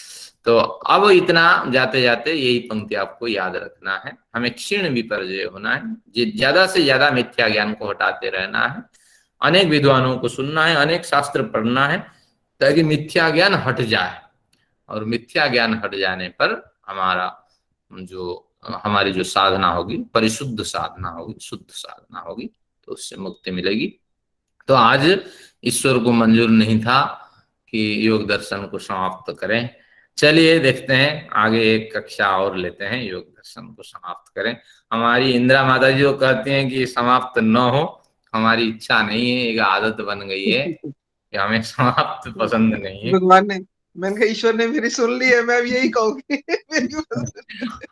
तो अब इतना जाते जाते यही पंक्ति आपको याद रखना है, हमें क्षीण विपर्जय होना है, ज्यादा से ज्यादा मिथ्या ज्ञान को हटाते रहना है, अनेक विद्वानों को सुनना है, अनेक शास्त्र पढ़ना है ताकि मिथ्या ज्ञान हट जाए। और मिथ्या ज्ञान हट जाने पर हमारी जो साधना होगी परिशुद्ध साधना होगी, शुद्ध साधना होगी, तो उससे मुक्ति मिलेगी। तो आज ईश्वर को मंजूर नहीं था कि योग दर्शन को समाप्त करें। चलिए देखते हैं आगे एक कक्षा और लेते हैं, योग दर्शन को समाप्त करें। हमारी इंदिरा माता जी जो कहती हैं कि समाप्त न हो, हमारी इच्छा नहीं है, एक आदत बन गई है कि हमें समाप्त पसंद नहीं है।
भगवान ने, मैंने कहा ईश्वर ने मेरी सुन ली है, मैं अब यही कहूंगी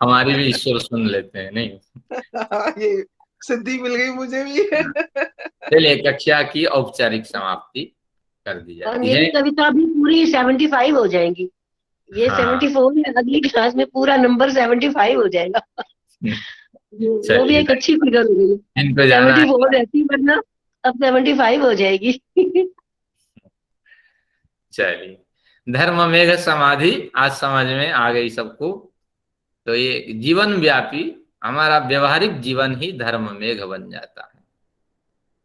हमारी भी ईश्वर सुन लेते हैं, नहीं
ये सिद्धि मिल गई मुझे भी।
चलिए कक्षा की औपचारिक समाप्ति कर दी जाती है।
मेरी कविता भी पूरी 75 हो जाएंगी, ये
हाँ।
74 है, अगली क्लास में पूरा नंबर 75 हो जाएगा। वो भी एक अच्छी फिगर हो गई,
इनको जाना
74 रहती वरना अब 75 हो जाएगी।
चलिए, धर्म मेघ समाधि आज समझ में आ गई सबको। तो ये जीवन व्यापी हमारा व्यवहारिक जीवन ही धर्म मेघ बन जाता है।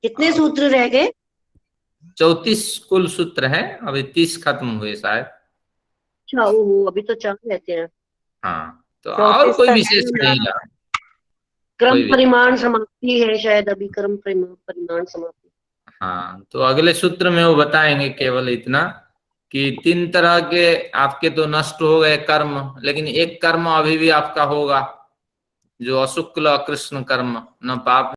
कितने सूत्र रह गए?
34 कुल सूत्र हैं, अभी 30 खत्म हुए शायद।
अच्छा, ओहो, अभी तो 4 रहते हैं।
हाँ, तो और कोई विशेष नहीं रहा।
क्रम परिमाण समाप्ति है शायद, अभी क्रम परिमाण समाप्ति।
हाँ, तो अगले सूत्र में वो बताएंगे केवल इतना कि 3 तरह के आपके तो नष्ट हो गए कर्म, लेकिन एक कर्म अभी भी आपका होगा, जो अशुक्ल अकृष्ण कर्म न पाप